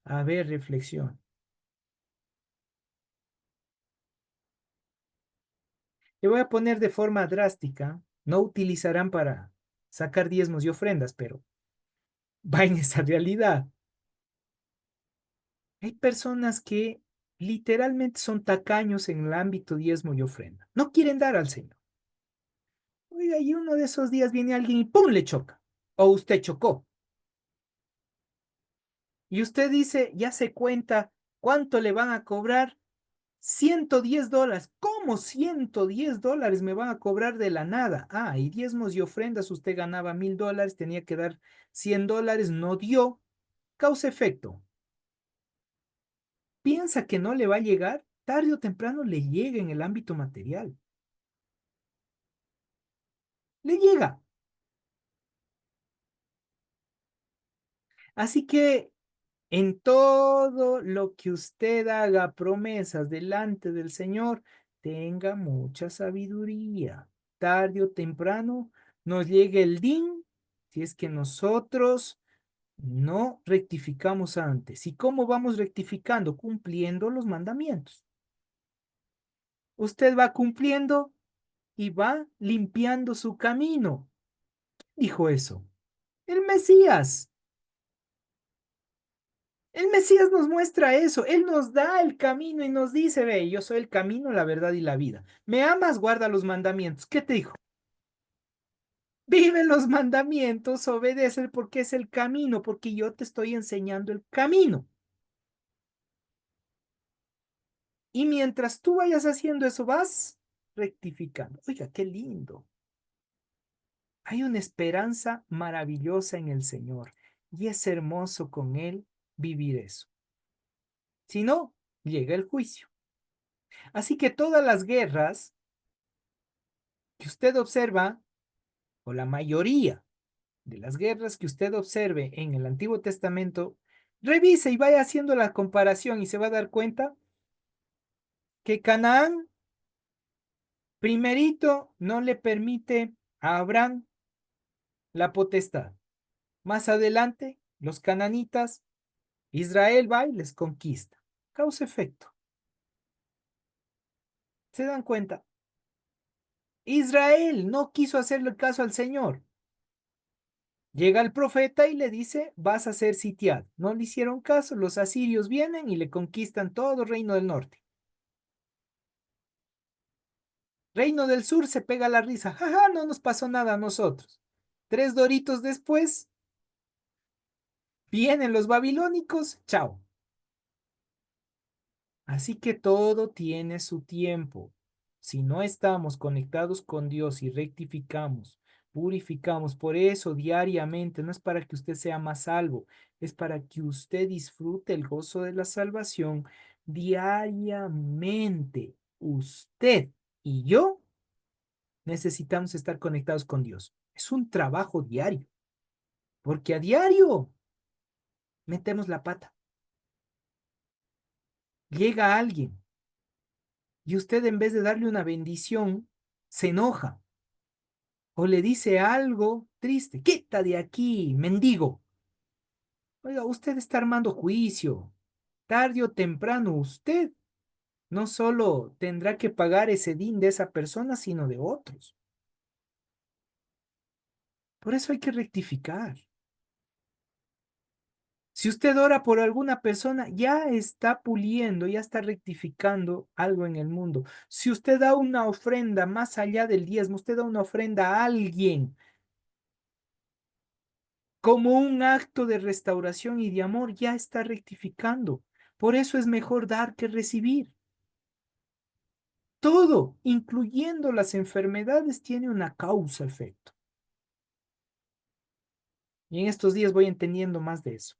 A ver, reflexión. Le voy a poner de forma drástica no utilizarán para sacar diezmos y ofrendas, pero va en esa realidad. Hay personas que literalmente son tacaños en el ámbito diezmo y ofrenda. No quieren dar al Señor. Oiga, y uno de esos días viene alguien y ¡pum! Le choca. O usted chocó. Y usted dice, ya se cuenta cuánto le van a cobrar. $110. ¿Cómo $110 me van a cobrar de la nada? Ah, y diezmos y ofrendas, usted ganaba $1000, tenía que dar $100, no dio. Causa efecto. Piensa que no le va a llegar, tarde o temprano le llega en el ámbito material. Le llega. Así que en todo lo que usted haga promesas delante del Señor, tenga mucha sabiduría. Tarde o temprano nos llega el din si es que nosotros no rectificamos antes. ¿Y cómo vamos rectificando? Cumpliendo los mandamientos. Usted va cumpliendo y va limpiando su camino. Dijo eso. El Mesías. El Mesías nos muestra eso. Él nos da el camino y nos dice, ve, yo soy el camino, la verdad y la vida. ¿Me amas? Guarda los mandamientos. ¿Qué te dijo? Vive los mandamientos, obedece porque es el camino, porque yo te estoy enseñando el camino. Y mientras tú vayas haciendo eso, vas rectificando. Oiga, qué lindo. Hay una esperanza maravillosa en el Señor y es hermoso con Él vivir eso. Si no, llega el juicio. Así que todas las guerras que usted observa, o la mayoría de las guerras que usted observe en el Antiguo Testamento, revise y vaya haciendo la comparación y se va a dar cuenta que Canaán, primerito, no le permite a Abraham la potestad. Más adelante, los cananitas, Israel va y les conquista. Causa-efecto. ¿Se dan cuenta? Israel no quiso hacerle caso al Señor. Llega el profeta y le dice, vas a ser sitiado. No le hicieron caso, los asirios vienen y le conquistan todo el reino del norte. Reino del sur se pega la risa. Jaja, no nos pasó nada a nosotros. 3 doritos después, vienen los babilónicos. Chao. Así que todo tiene su tiempo. Si no estamos conectados con Dios y rectificamos, purificamos, por eso diariamente, no es para que usted sea más salvo, es para que usted disfrute el gozo de la salvación diariamente. Usted y yo necesitamos estar conectados con Dios. Es un trabajo diario, porque a diario metemos la pata. Llega alguien y usted en vez de darle una bendición, se enoja o le dice algo triste. Quita de aquí, mendigo. Oiga, usted está armando juicio. Tarde o temprano usted no solo tendrá que pagar ese din de esa persona, sino de otros. Por eso hay que rectificar. Si usted ora por alguna persona, ya está puliendo, ya está rectificando algo en el mundo. Si usted da una ofrenda más allá del diezmo, usted da una ofrenda a alguien como un acto de restauración y de amor, ya está rectificando. Por eso es mejor dar que recibir. Todo, incluyendo las enfermedades, tiene una causa-efecto. Y en estos días voy entendiendo más de eso.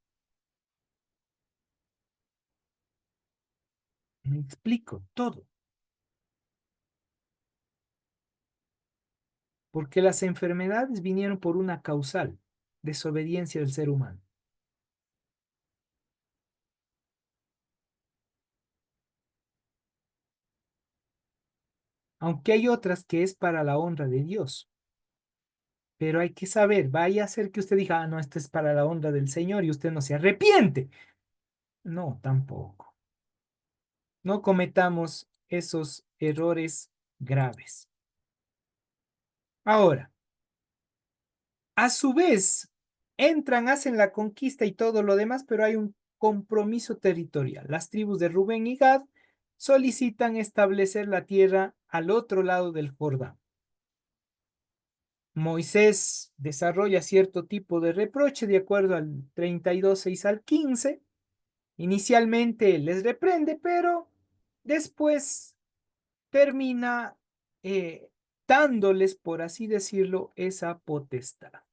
Me explico todo. Porque las enfermedades vinieron por una causal, desobediencia del ser humano. Aunque hay otras que es para la honra de Dios. Pero hay que saber, vaya a ser que usted diga, ah, no, esto es para la honra del Señor y usted no se arrepiente. No, tampoco. No cometamos esos errores graves. Ahora, a su vez, entran, hacen la conquista y todo lo demás, pero hay un compromiso territorial. Las tribus de Rubén y Gad solicitan establecer la tierra al otro lado del Jordán. Moisés desarrolla cierto tipo de reproche de acuerdo al 32, 6 al 15. Inicialmente les reprende, pero después termina dándoles, por así decirlo, esa potestad.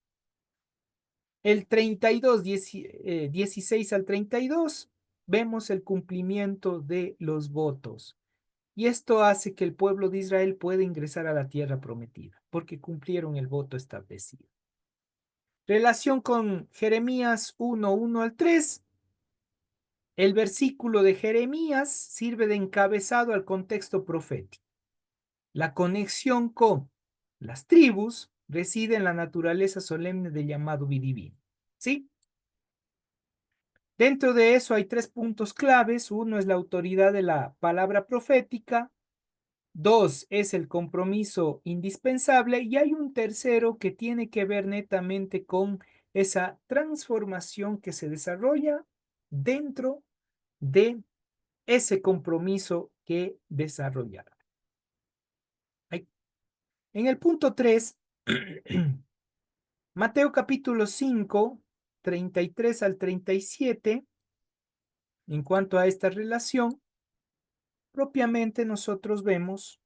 El 32, 16 al 32, vemos el cumplimiento de los votos. Y esto hace que el pueblo de Israel pueda ingresar a la tierra prometida, porque cumplieron el voto establecido. Relación con Jeremías 1, 1 al 3. El versículo de Jeremías sirve de encabezado al contexto profético. La conexión con las tribus reside en la naturaleza solemne del llamado divino. ¿Sí? Dentro de eso hay 3 puntos claves. Uno es la autoridad de la palabra profética. 2 es el compromiso indispensable. Y hay un tercero que tiene que ver netamente con esa transformación que se desarrolla dentro de ese compromiso que desarrollará. En el punto 3, Mateo capítulo 5, 33 al 37, en cuanto a esta relación, propiamente nosotros vemos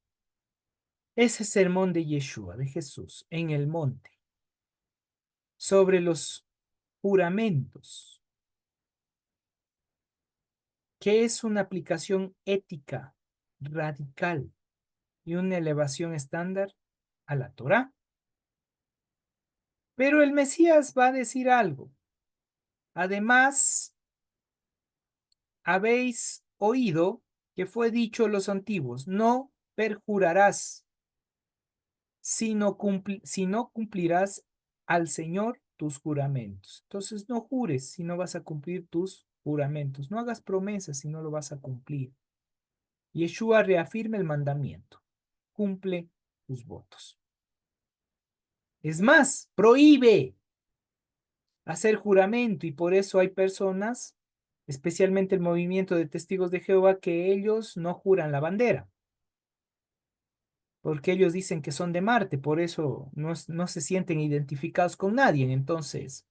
ese sermón de Yeshua, de Jesús, en el monte, sobre los juramentos, que es una aplicación ética radical y una elevación estándar a la Torá. Pero el Mesías va a decir algo. Además, habéis oído que fue dicho a los antiguos, no perjurarás, si no cumplirás al Señor tus juramentos. Entonces no jures si no vas a cumplir tus juramentos. No hagas promesas si no lo vas a cumplir. Yeshua reafirma el mandamiento. Cumple tus votos. Es más, prohíbe hacer juramento y por eso hay personas, especialmente el movimiento de testigos de Jehová, que ellos no juran la bandera, porque ellos dicen que son de Marte, por eso no se sienten identificados con nadie, entonces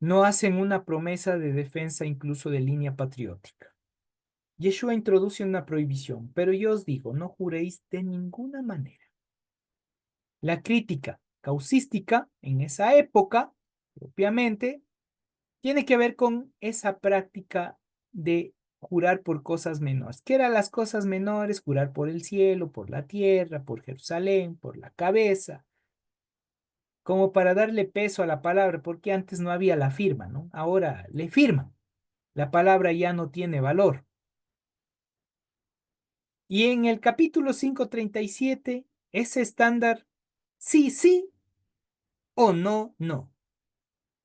no hacen una promesa de defensa incluso de línea patriótica. Yeshua introduce una prohibición, pero yo os digo, no juréis de ninguna manera. La crítica causística en esa época, propiamente, tiene que ver con esa práctica de jurar por cosas menores. ¿Qué eran las cosas menores? Jurar por el cielo, por la tierra, por Jerusalén, por la cabeza, como para darle peso a la palabra, porque antes no había la firma, ¿no? Ahora le firman. La palabra ya no tiene valor. Y en el capítulo 5:37, ese estándar, sí, sí o no, no.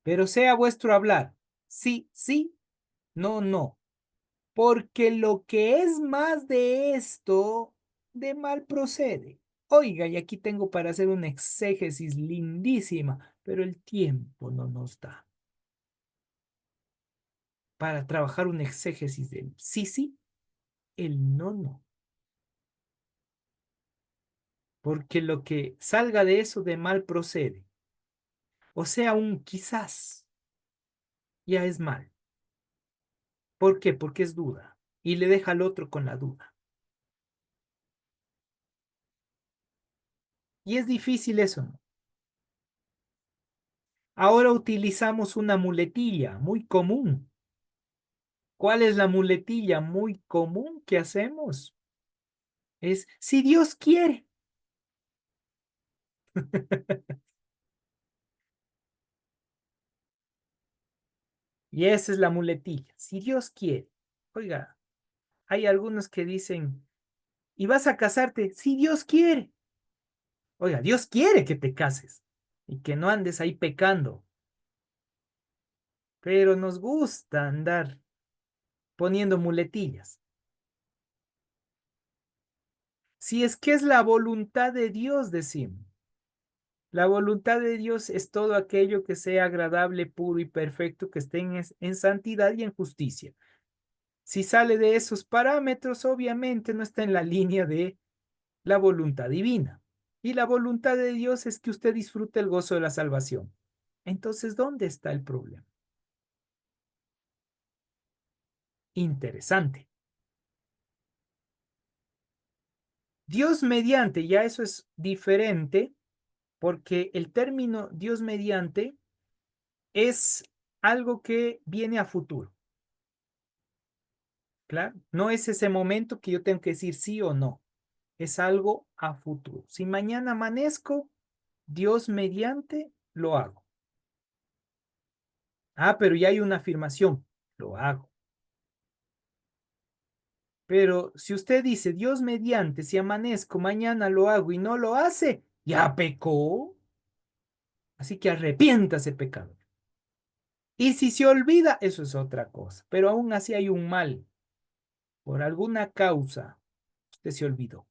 Pero sea vuestro hablar, sí, sí, no, no. Porque lo que es más de esto, de mal procede. Oiga, y aquí tengo para hacer una exégesis lindísima, pero el tiempo no nos da para trabajar una exégesis del sí, sí, el no, no. Porque lo que salga de eso de mal procede, o sea, un quizás, ya es mal. ¿Por qué? Porque es duda y le deja al otro con la duda. Y es difícil eso, ¿no? Ahora utilizamos una muletilla muy común. ¿Cuál es la muletilla muy común que hacemos? Es si Dios quiere. Y esa es la muletilla, si Dios quiere. Oiga, hay algunos que dicen, ¿y vas a casarte? Si Dios quiere. Oiga, Dios quiere que te cases y que no andes ahí pecando. Pero nos gusta andar poniendo muletillas. Si es que es la voluntad de Dios, decimos. La voluntad de Dios es todo aquello que sea agradable, puro y perfecto, que esté en santidad y en justicia. Si sale de esos parámetros, obviamente no está en la línea de la voluntad divina. Y la voluntad de Dios es que usted disfrute el gozo de la salvación. Entonces, ¿dónde está el problema? Interesante. Dios mediante, ya eso es diferente, porque el término Dios mediante es algo que viene a futuro. Claro, no es ese momento que yo tengo que decir sí o no, es algo a futuro. Si mañana amanezco, Dios mediante, lo hago. Ah, pero ya hay una afirmación, lo hago. Pero si usted dice Dios mediante, si amanezco, mañana lo hago y no lo hace, ya pecó. Así que arrepiéntase, pecador. Y si se olvida, eso es otra cosa. Pero aún así hay un mal. Por alguna causa, usted se olvidó.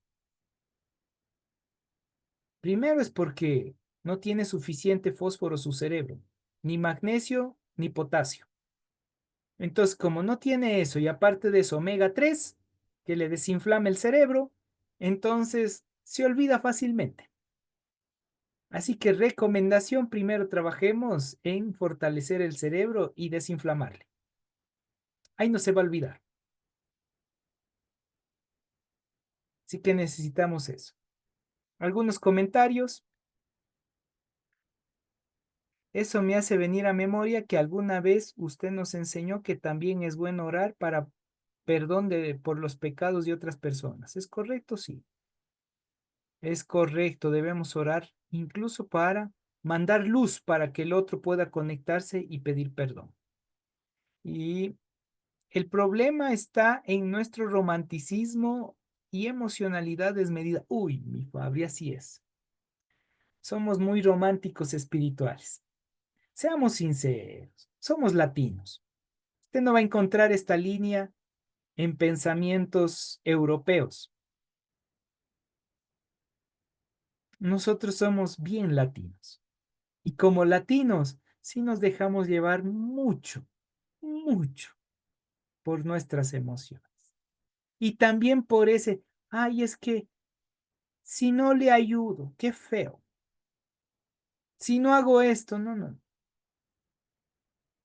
Primero es porque no tiene suficiente fósforo su cerebro, ni magnesio ni potasio. Entonces, como no tiene eso y aparte de eso, omega 3 que le desinflama el cerebro, entonces se olvida fácilmente. Así que recomendación, primero trabajemos en fortalecer el cerebro y desinflamarle. Ahí no se va a olvidar. Así que necesitamos eso. Algunos comentarios. Eso me hace venir a memoria que alguna vez usted nos enseñó que también es bueno orar para perdón por los pecados de otras personas. ¿Es correcto? Sí. Es correcto. Debemos orar incluso para mandar luz para que el otro pueda conectarse y pedir perdón. Y el problema está en nuestro romanticismo y emocionalidad desmedida. Uy, mi Fabri, así es. Somos muy románticos espirituales. Seamos sinceros, somos latinos. Usted no va a encontrar esta línea en pensamientos europeos. Nosotros somos bien latinos. Y como latinos, sí nos dejamos llevar mucho, mucho por nuestras emociones. Y también por ese, ay, es que si no le ayudo, qué feo. Si no hago esto, no, no.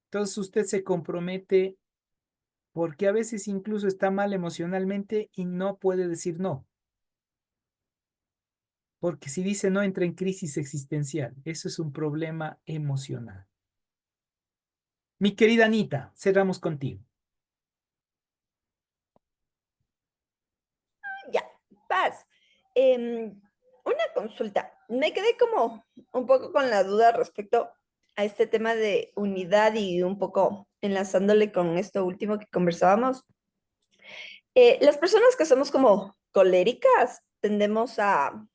Entonces usted se compromete porque a veces incluso está mal emocionalmente y no puede decir no. Porque si dice no, entra en crisis existencial. Eso es un problema emocional. Mi querida Anita, cerramos contigo. Ya, paz. Una consulta. Me quedé como un poco con la duda respecto a este tema de unidad y un poco enlazándole con esto último que conversábamos. Las personas que somos como coléricas tendemos a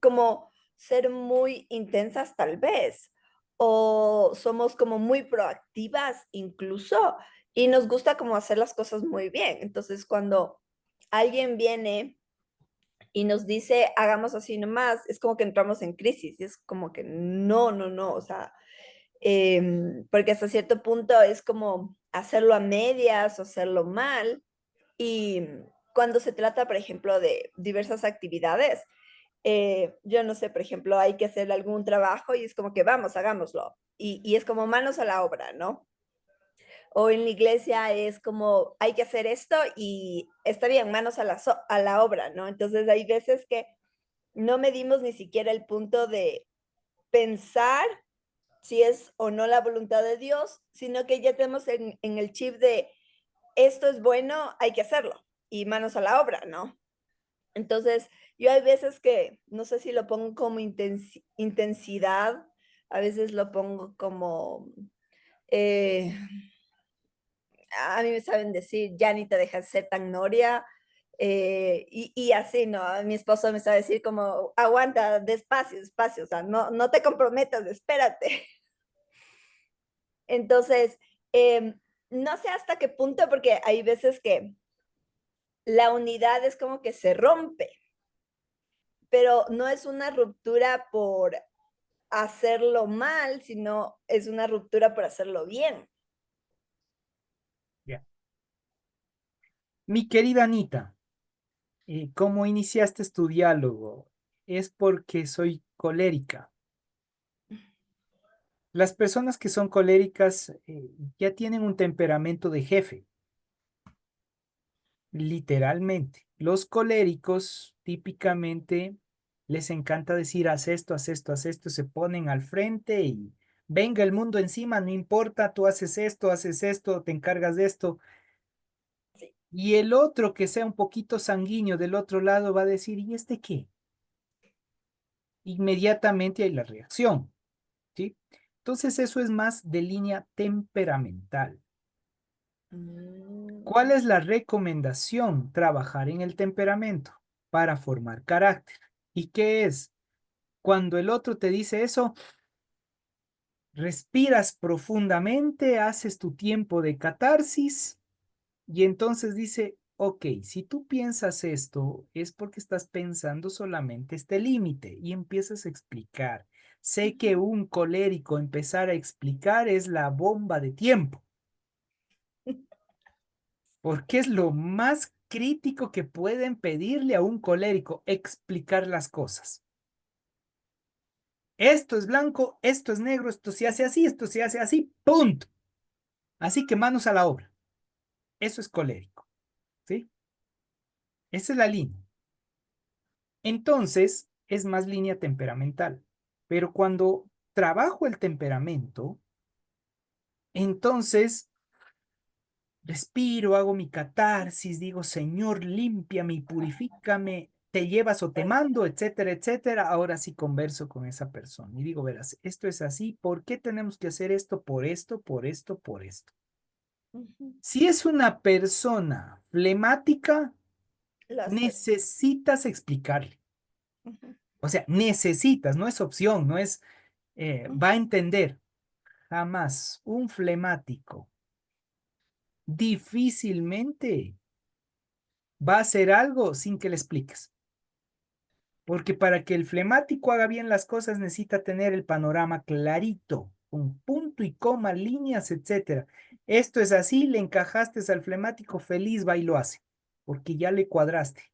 como ser muy intensas tal vez, o somos como muy proactivas incluso, y nos gusta como hacer las cosas muy bien. Entonces, cuando alguien viene y nos dice, hagamos así nomás, es como que entramos en crisis, y es como que no, no, no, o sea, porque hasta cierto punto es como hacerlo a medias o hacerlo mal, y cuando se trata, por ejemplo, de diversas actividades, yo no sé, por ejemplo, hay que hacer algún trabajo y es como que vamos, hagámoslo. Y es como manos a la obra, ¿no? O en la iglesia es como hay que hacer esto y está bien, manos a a la obra, ¿no? Entonces hay veces que no medimos ni siquiera el punto de pensar si es o no la voluntad de Dios, sino que ya tenemos en el chip de esto es bueno, hay que hacerlo y manos a la obra, ¿no? Entonces, yo hay veces que, no sé si lo pongo como intensidad, a veces lo pongo como, eh, a mí me saben decir, ya ni te dejas ser tan noria, y así, ¿no? Mi esposo me sabe decir como, aguanta, despacio, despacio, o sea, no, no te comprometas, espérate. Entonces, no sé hasta qué punto, porque hay veces que la unidad es como que se rompe, pero no es una ruptura por hacerlo mal, sino es una ruptura por hacerlo bien. Ya. Mi querida Anita, ¿cómo iniciaste tu diálogo? Es porque soy colérica. Las personas que son coléricas ya tienen un temperamento de jefe, literalmente. Los coléricos típicamente les encanta decir, haz esto, haz esto, haz esto, se ponen al frente y venga el mundo encima, no importa, tú haces esto, te encargas de esto. Sí. Y el otro que sea un poquito sanguíneo del otro lado va a decir, ¿y este qué? Inmediatamente hay la reacción, ¿sí? Entonces eso es más de línea temperamental. Mm. ¿Cuál es la recomendación? Trabajar en el temperamento para formar carácter. ¿Y qué es? Cuando el otro te dice eso, respiras profundamente, haces tu tiempo de catarsis y entonces dice, ok, si tú piensas esto, es porque estás pensando solamente este límite y empiezas a explicar. Sé que un colérico empezar a explicar es la bomba de tiempo, porque es lo más crítico que pueden pedirle a un colérico, explicar las cosas. Esto es blanco, esto es negro, esto se hace así, esto se hace así, punto. Así que manos a la obra. Eso es colérico, ¿sí? Esa es la línea. Entonces, es más línea temperamental. Pero cuando trabajo el temperamento, entonces respiro, hago mi catarsis, digo, Señor, límpiame y purifícame, te llevas o te mando, etcétera, etcétera. Ahora sí converso con esa persona y digo, verás, esto es así, ¿por qué tenemos que hacer esto? Por esto, por esto, por esto. Ujú. Si es una persona flemática, Lo acepto. necesitas explicarle. Ujú. O sea, necesitas, no es opción, no es, Ujú. va a entender. Jamás un flemático difícilmente va a hacer algo sin que le expliques. Porque para que el flemático haga bien las cosas necesita tener el panorama clarito, con punto y coma, líneas, etcétera. Esto es así, le encajaste al flemático, feliz va y lo hace, porque ya le cuadraste.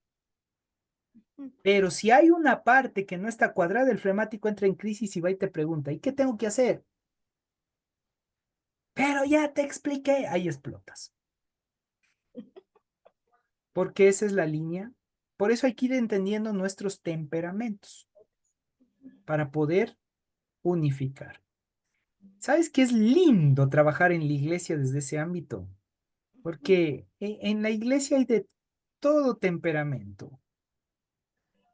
Pero si hay una parte que no está cuadrada, el flemático entra en crisis y va y te pregunta, ¿y qué tengo que hacer? Pero ya te expliqué, ahí explotas. Porque esa es la línea. Por eso hay que ir entendiendo nuestros temperamentos para poder unificar. ¿Sabes qué es lindo trabajar en la iglesia desde ese ámbito? Porque en la iglesia hay de todo temperamento.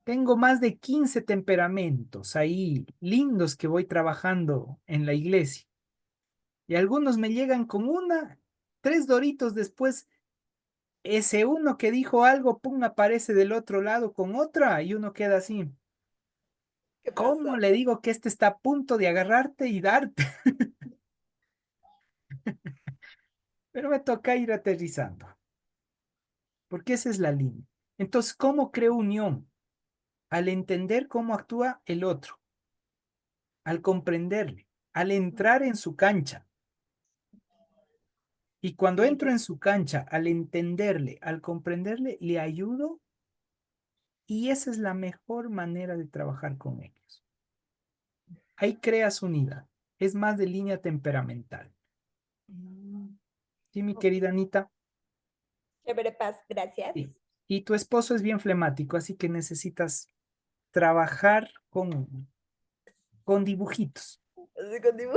Tengo más de 15 temperamentos ahí lindos que voy trabajando en la iglesia. Y algunos me llegan con una, 3 doritos después, ese uno que dijo algo, pum, aparece del otro lado con otra y uno queda así. ¿Qué ¿Cómo pasa? le digo que este está a punto de agarrarte y darte? Pero me toca ir aterrizando, porque esa es la línea. Entonces, ¿cómo creo unión? Al entender cómo actúa el otro, al comprenderle, al entrar en su cancha. Y cuando entro en su cancha, al entenderle, al comprenderle, le ayudo y esa es la mejor manera de trabajar con ellos. Ahí creas unidad. Es más de línea temperamental. Mm. ¿Sí, mi Ok. querida Anita? Chévere, Paz, gracias. Sí. Y tu esposo es bien flemático, así que necesitas trabajar con dibujitos, Así contigo.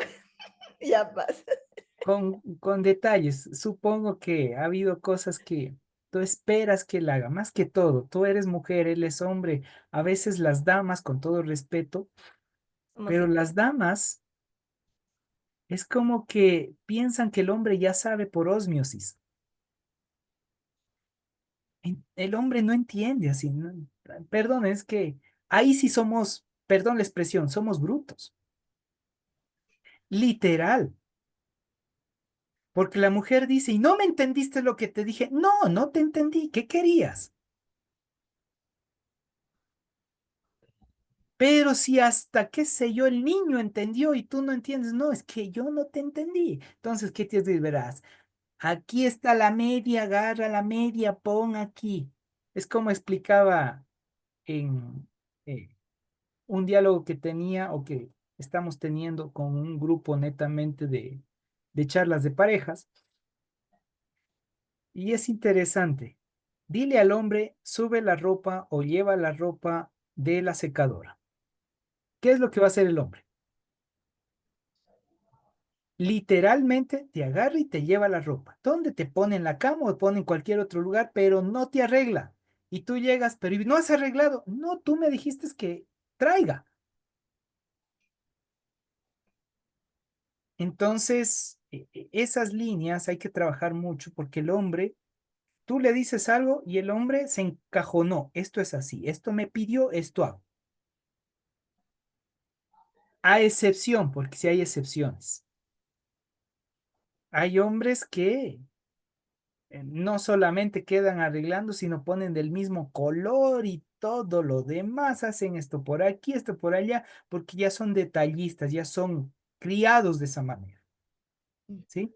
Ya pasa. con detalles. Supongo que ha habido cosas que tú esperas que él haga, más que todo. Tú eres mujer, él es hombre. A veces las damas, con todo respeto, Somos pero las iguales. damas es como que piensan que el hombre ya sabe por osmosis. El hombre no entiende así. Perdón, es que ahí sí somos, perdón la expresión, somos brutos. Literal. Porque la mujer dice, y no me entendiste lo que te dije. No, no te entendí. ¿Qué querías? Pero si hasta, qué sé yo, el niño entendió y tú no entiendes, no, es que yo no te entendí. Entonces, ¿qué tienes que decir? Verás, aquí está la media, agarra la media, pon aquí. Es como explicaba en un diálogo que tenía o que estamos teniendo con un grupo netamente de charlas de parejas. Y es interesante. Dile al hombre, sube la ropa o lleva la ropa de la secadora. ¿Qué es lo que va a hacer el hombre? Literalmente te agarra y te lleva la ropa. ¿Dónde te pone en la cama o pone en cualquier otro lugar, pero no te arregla? Y tú llegas, pero ¿y no has arreglado? No, tú me dijiste que traiga. Entonces, esas líneas hay que trabajar mucho porque el hombre, tú le dices algo y el hombre se encajonó. Esto es así, esto me pidió, esto hago. A excepción, porque si hay excepciones. Hay hombres que no solamente quedan arreglando, sino ponen del mismo color y todo lo demás, hacen esto por aquí, esto por allá, porque ya son detallistas, ya son criados de esa manera, ¿sí?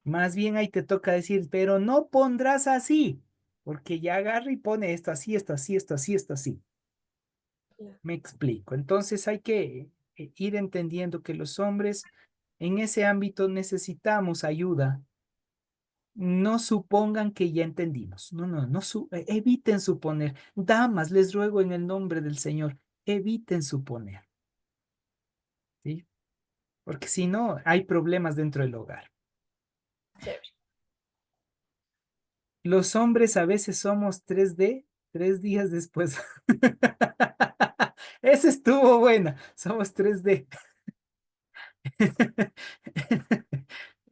Más bien ahí te toca decir, pero no pondrás así, porque ya agarra y pone esto así, esto así, esto así, esto así. Claro. Me explico. Entonces hay que ir entendiendo que los hombres en ese ámbito necesitamos ayuda. No supongan que ya entendimos. No, no, no, eviten suponer. Damas, les ruego en el nombre del Señor, eviten suponer, ¿sí? Porque si no, hay problemas dentro del hogar. Chévere. Los hombres a veces somos 3D, 3 días después. Esa estuvo buena. Somos 3D.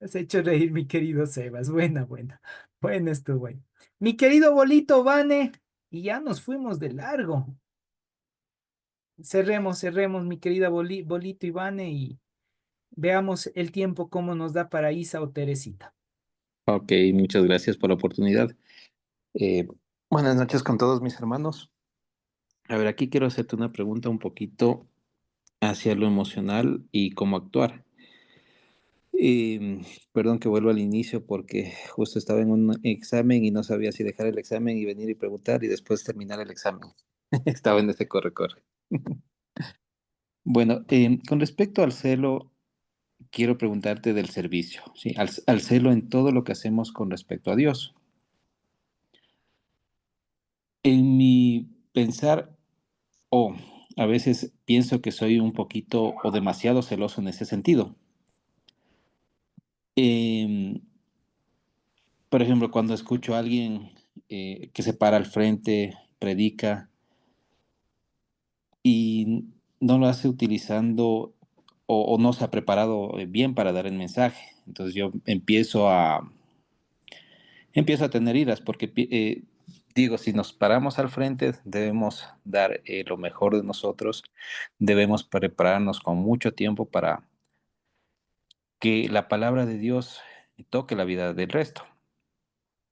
Has hecho reír, mi querido Sebas. Buena, buena. Buena estuvo buena. Mi querido Bolito Vane, y ya nos fuimos de largo. Cerremos, mi querida Bolito y Vane, y veamos el tiempo cómo nos da para Isa o Teresita. Ok, muchas gracias por la oportunidad. Eh, Buenas noches con todos mis hermanos. A ver, aquí quiero hacerte una pregunta un poquito hacia lo emocional y cómo actuar. Perdón que vuelvo al inicio porque justo estaba en un examen y no sabía si dejar el examen y venir y preguntar y después terminar el examen. Estaba en ese corre-corre. Bueno, con respecto al celo, quiero preguntarte del servicio, ¿sí? Al celo en todo lo que hacemos con respecto a Dios. En mi pensar, o a veces pienso que soy un poquito o demasiado celoso en ese sentido. Em, por ejemplo, cuando escucho a alguien que se para al frente, predica y no lo hace utilizando o no se ha preparado bien para dar el mensaje. Entonces yo empiezo a tener iras porque digo, si nos paramos al frente, debemos dar lo mejor de nosotros, debemos prepararnos con mucho tiempo para que la palabra de Dios toque la vida del resto.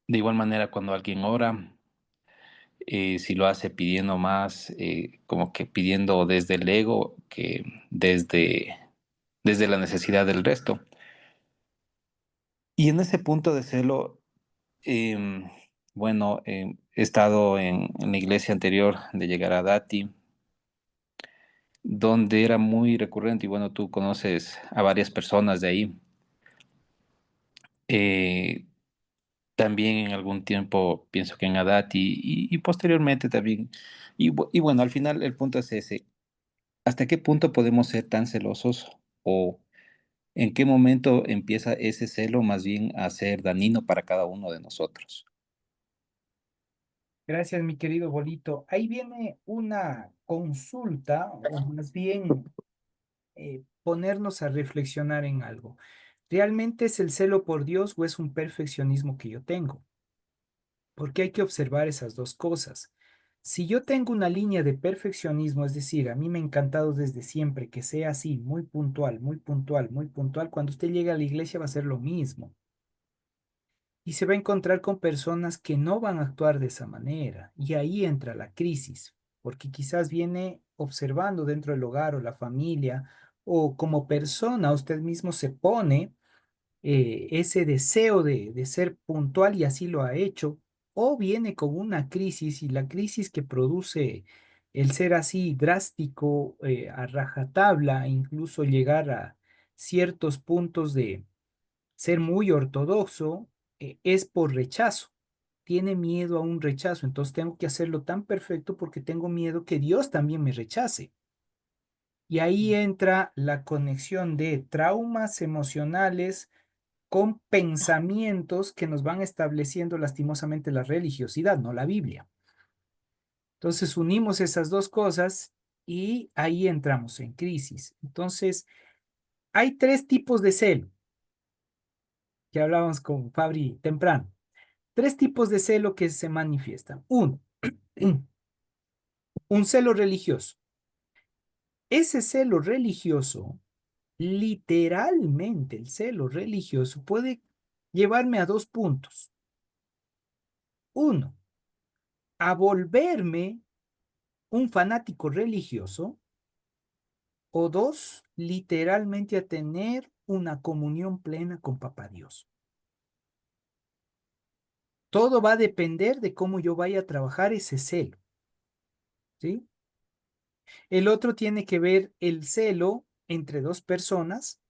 De igual manera, cuando alguien ora, si lo hace pidiendo más, como que pidiendo desde el ego que desde la necesidad del resto. Y en ese punto de celo, em, bueno, he estado en la iglesia anterior de llegar a Dati, donde era muy recurrente, y bueno, tú conoces a varias personas de ahí. Eh, También en algún tiempo pienso que en Adati y posteriormente también. Y bueno, al final el punto es ese. ¿Hasta qué punto podemos ser tan celosos o en qué momento empieza ese celo más bien a ser dañino para cada uno de nosotros? Gracias, mi querido Bolito. Ahí viene una consulta, o más bien ponernos a reflexionar en algo. ¿Realmente es el celo por Dios o es un perfeccionismo que yo tengo? Porque hay que observar esas dos cosas. Si yo tengo una línea de perfeccionismo, es decir, a mí me ha encantado desde siempre que sea así, muy puntual, muy puntual, muy puntual, cuando usted llega a la iglesia va a ser lo mismo. Y se va a encontrar con personas que no van a actuar de esa manera. Y ahí entra la crisis, porque quizás viene observando dentro del hogar o la familia, o como persona, usted mismo se pone ese deseo de ser puntual y así lo ha hecho, o viene con una crisis y la crisis que produce el ser así drástico, a rajatabla, incluso llegar a ciertos puntos de ser muy ortodoxo, es por rechazo. Tiene miedo a un rechazo, entonces tengo que hacerlo tan perfecto porque tengo miedo que Dios también me rechace. Y ahí entra la conexión de traumas emocionales con pensamientos que nos van estableciendo lastimosamente la religiosidad, no la Biblia. Entonces unimos esas dos cosas y ahí entramos en crisis. Entonces, hay tres tipos de celo que hablábamos con Fabri temprano. Tres tipos de celo que se manifiestan. Uno, un celo religioso. Ese celo religioso, literalmente el celo religioso puede llevarme a dos puntos. Uno, a volverme un fanático religioso, o dos, literalmente a tener una comunión plena con Papá Dios. Todo va a depender de cómo yo vaya a trabajar ese celo, ¿sí? El otro tiene que ver el celo entre dos personas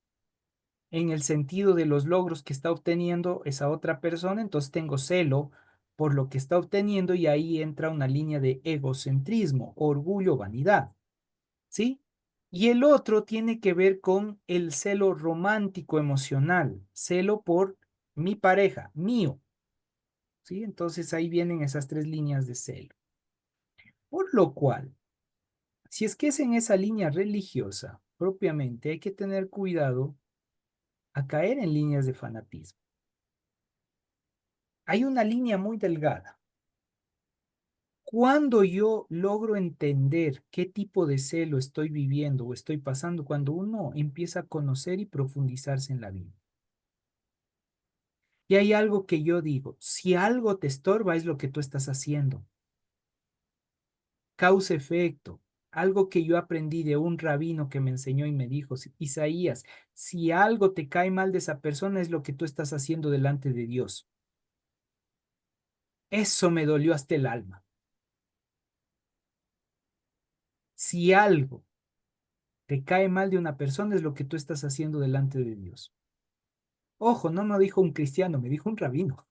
en el sentido de los logros que está obteniendo esa otra persona, entonces tengo celo por lo que está obteniendo y ahí entra una línea de egocentrismo, orgullo, vanidad. ¿Sí? Y el otro tiene que ver con el celo romántico emocional, celo por mi pareja, mío, ¿sí? Entonces ahí vienen esas tres líneas de celo. Por lo cual, si es que es en esa línea religiosa, propiamente hay que tener cuidado a caer en líneas de fanatismo. Hay una línea muy delgada. Cuando yo logro entender qué tipo de celo estoy viviendo o estoy pasando, cuando uno empieza a conocer y profundizarse en la vida. Y hay algo que yo digo, si algo te estorba es lo que tú estás haciendo. Causa-efecto. Algo que yo aprendí de un rabino que me enseñó y me dijo, Isaías, si algo te cae mal de esa persona es lo que tú estás haciendo delante de Dios. Eso me dolió hasta el alma. Si algo te cae mal de una persona es lo que tú estás haciendo delante de Dios. Ojo, no me dijo un cristiano, me dijo un rabino,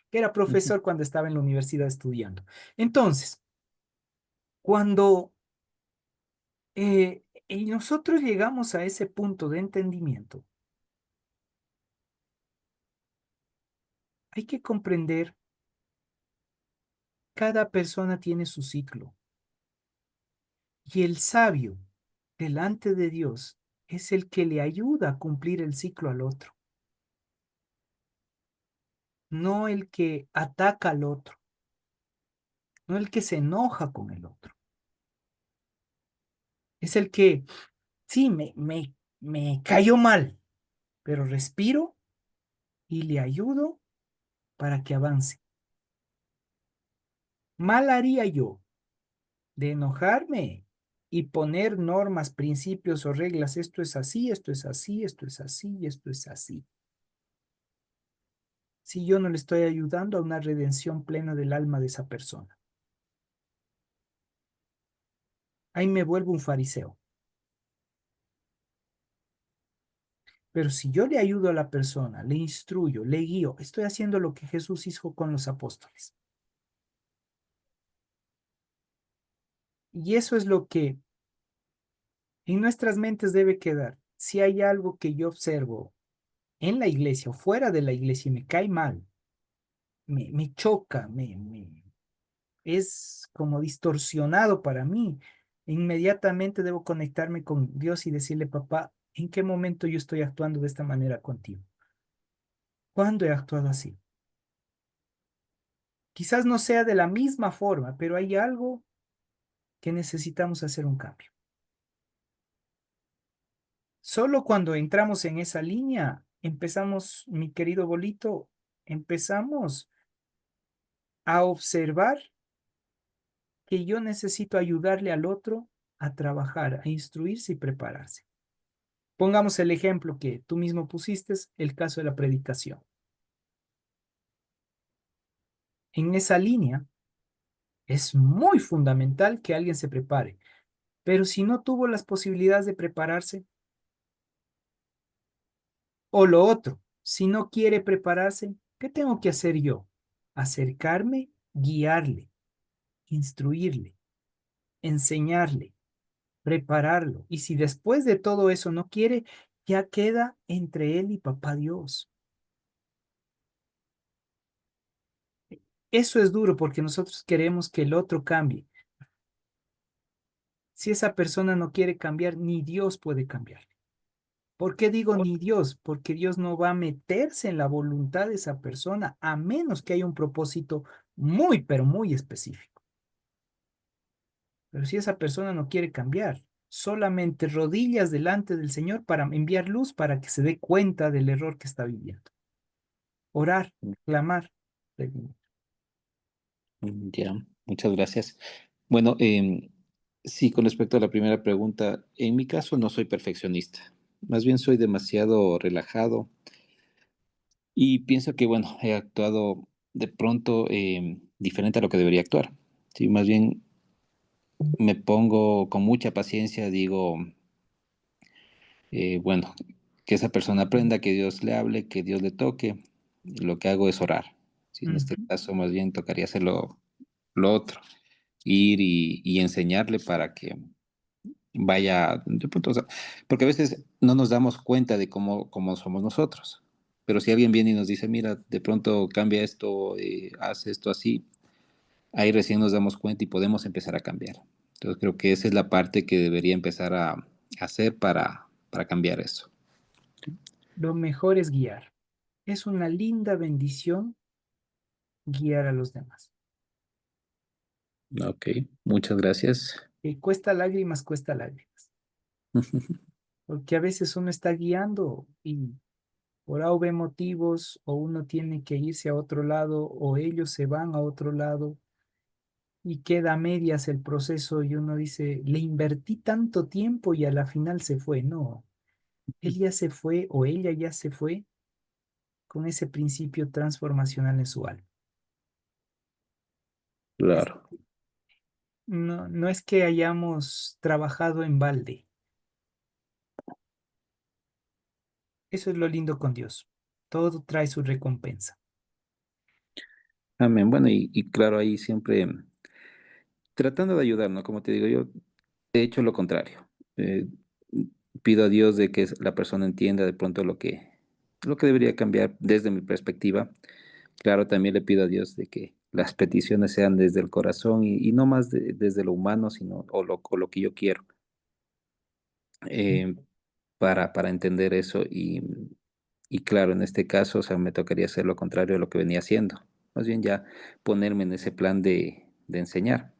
que era profesor cuando estaba en la universidad estudiando. Entonces, cuando y nosotros llegamos a ese punto de entendimiento, hay que comprender, cada persona tiene su ciclo y el sabio delante de Dios es el que le ayuda a cumplir el ciclo al otro, no el que ataca al otro, no el que se enoja con el otro. Es el que, sí, me cayó mal, pero respiro y le ayudo para que avance. Mal haría yo de enojarme y poner normas, principios o reglas. Esto es así, esto es así, esto es así y esto es así. Si yo no le estoy ayudando a una redención plena del alma de esa persona. Ahí me vuelvo un fariseo. Pero si yo le ayudo a la persona, le instruyo, le guío, estoy haciendo lo que Jesús hizo con los apóstoles. Y eso es lo que en nuestras mentes debe quedar. Si hay algo que yo observo en la iglesia o fuera de la iglesia y me cae mal, me choca, es como distorsionado para mí, inmediatamente debo conectarme con Dios y decirle, papá, ¿en qué momento yo estoy actuando de esta manera contigo? ¿Cuándo he actuado así? Quizás no sea de la misma forma, pero hay algo que necesitamos hacer un cambio. Solo cuando entramos en esa línea, empezamos, mi querido Bolito, empezamos a observar que yo necesito ayudarle al otro a trabajar, a instruirse y prepararse. Pongamos el ejemplo que tú mismo pusiste, el caso de la predicación. En esa línea es muy fundamental que alguien se prepare, pero si no tuvo las posibilidades de prepararse, o lo otro, si no quiere prepararse, ¿qué tengo que hacer yo? Acercarme, guiarle, instruirle, enseñarle, prepararlo. Y si después de todo eso no quiere, ya queda entre él y papá Dios. Eso es duro porque nosotros queremos que el otro cambie. Si esa persona no quiere cambiar, ni Dios puede cambiar. ¿Por qué digo ni Dios? Porque Dios no va a meterse en la voluntad de esa persona a menos que haya un propósito muy, pero muy específico. Pero si esa persona no quiere cambiar, solamente rodillas delante del Señor para enviar luz para que se dé cuenta del error que está viviendo. Orar, clamar, redimir. Ya, muchas gracias. Bueno, sí, con respecto a la primera pregunta, en mi caso no soy perfeccionista. Más bien soy demasiado relajado y pienso que, bueno, he actuado de pronto diferente a lo que debería actuar. Sí, más bien me pongo con mucha paciencia, digo, bueno, que esa persona aprenda, que Dios le hable, que Dios le toque. Lo que hago es orar. Sí, en este Ujú. caso, más bien tocaría hacer lo otro, ir y enseñarle para que vaya, de pronto, o sea, porque a veces no nos damos cuenta de cómo somos nosotros. Pero si alguien viene y nos dice, mira, de pronto cambia esto, haz esto así, ahí recién nos damos cuenta y podemos empezar a cambiar. Entonces creo que esa es la parte que debería empezar a hacer para cambiar eso. Lo mejor es guiar. Es una linda bendición guiar a los demás. Ok, muchas gracias. Cuesta lágrimas. Porque a veces uno está guiando y por A o B motivos, o uno tiene que irse a otro lado, o ellos se van a otro lado, y queda a medias el proceso, y uno dice, le invertí tanto tiempo y a la final se fue. No, él ya se fue o ella ya se fue con ese principio transformacional en su alma. Es- Claro. no, no es que hayamos trabajado en balde. Eso es lo lindo con Dios. Todo trae su recompensa. Amén. Bueno, y claro, ahí siempre tratando de ayudar, ¿no? Como te digo, yo he hecho lo contrario. Eh, Pido a Dios de que la persona entienda de pronto lo que debería cambiar desde mi perspectiva. Claro, también le pido a Dios de que las peticiones sean desde el corazón y no más desde lo humano, sino o lo que yo quiero, eh, para entender eso. Y claro, en este caso, o sea, me tocaría hacer lo contrario de lo que venía haciendo. Más bien ya ponerme en ese plan de enseñar.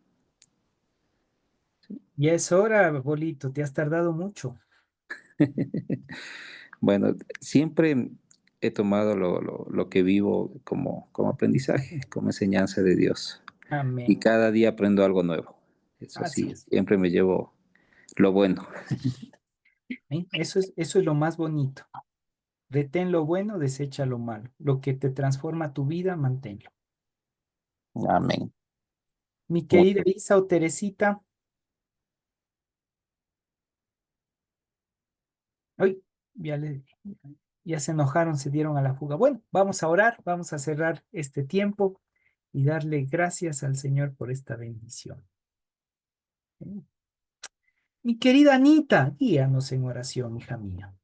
Ya es hora, Bolito, te has tardado mucho. Bueno, siempre he tomado lo que vivo como aprendizaje, como enseñanza de Dios. Y Amén. cada día aprendo algo nuevo. Eso Así sí, es. siempre me llevo lo bueno. ¿Eh? Eso es lo más bonito. Retén lo bueno, desecha lo malo. Lo que te transforma tu vida, manténlo. Amén. Mi querida Muchas- Isa o Teresita, ay, ya, ya se enojaron, se dieron a la fuga. Bueno, vamos a orar, vamos a cerrar este tiempo y darle gracias al Señor por esta bendición. ¿Eh? Mi querida Anita, guíanos en oración, hija mía.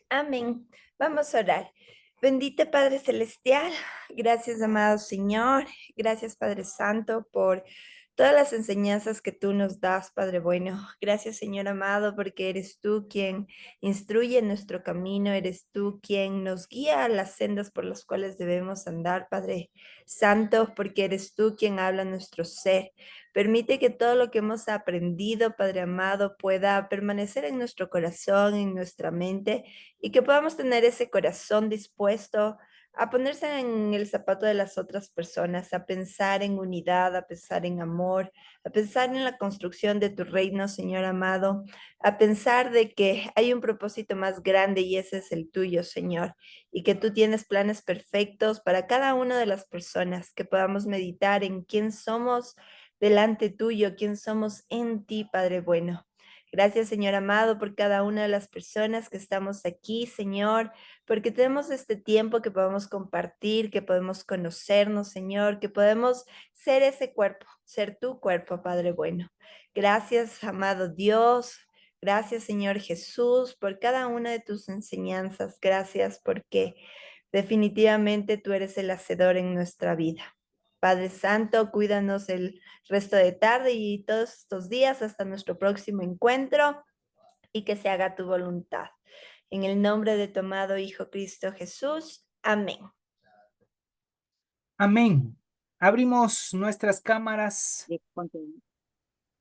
Amén. Vamos a orar. Bendito Padre Celestial, gracias amado Señor, gracias Padre Santo por todas las enseñanzas que tú nos das, Padre bueno. Gracias, Señor amado, porque eres tú quien instruye nuestro camino, eres tú quien nos guía a las sendas por las cuales debemos andar, Padre Santo, porque eres tú quien habla a nuestro ser. Permite que todo lo que hemos aprendido, Padre amado, pueda permanecer en nuestro corazón, en nuestra mente, y que podamos tener ese corazón dispuesto a ponerse en el zapato de las otras personas, a pensar en unidad, a pensar en amor, a pensar en la construcción de tu reino, Señor amado, a pensar de que hay un propósito más grande y ese es el tuyo, Señor, y que tú tienes planes perfectos para cada una de las personas, que podamos meditar en quién somos delante tuyo, quién somos en ti, Padre bueno. Gracias, Señor amado, por cada una de las personas que estamos aquí, Señor, porque tenemos este tiempo que podemos compartir, que podemos conocernos, Señor, que podemos ser ese cuerpo, ser tu cuerpo, Padre bueno. Gracias, amado Dios. Gracias, Señor Jesús, por cada una de tus enseñanzas. Gracias porque definitivamente tú eres el hacedor en nuestra vida. Padre Santo, cuídanos el resto de tarde y todos estos días hasta nuestro próximo encuentro y que se haga tu voluntad. En el nombre de tu amado Hijo Cristo Jesús. Amén. Amén. Abrimos nuestras cámaras. de contenido.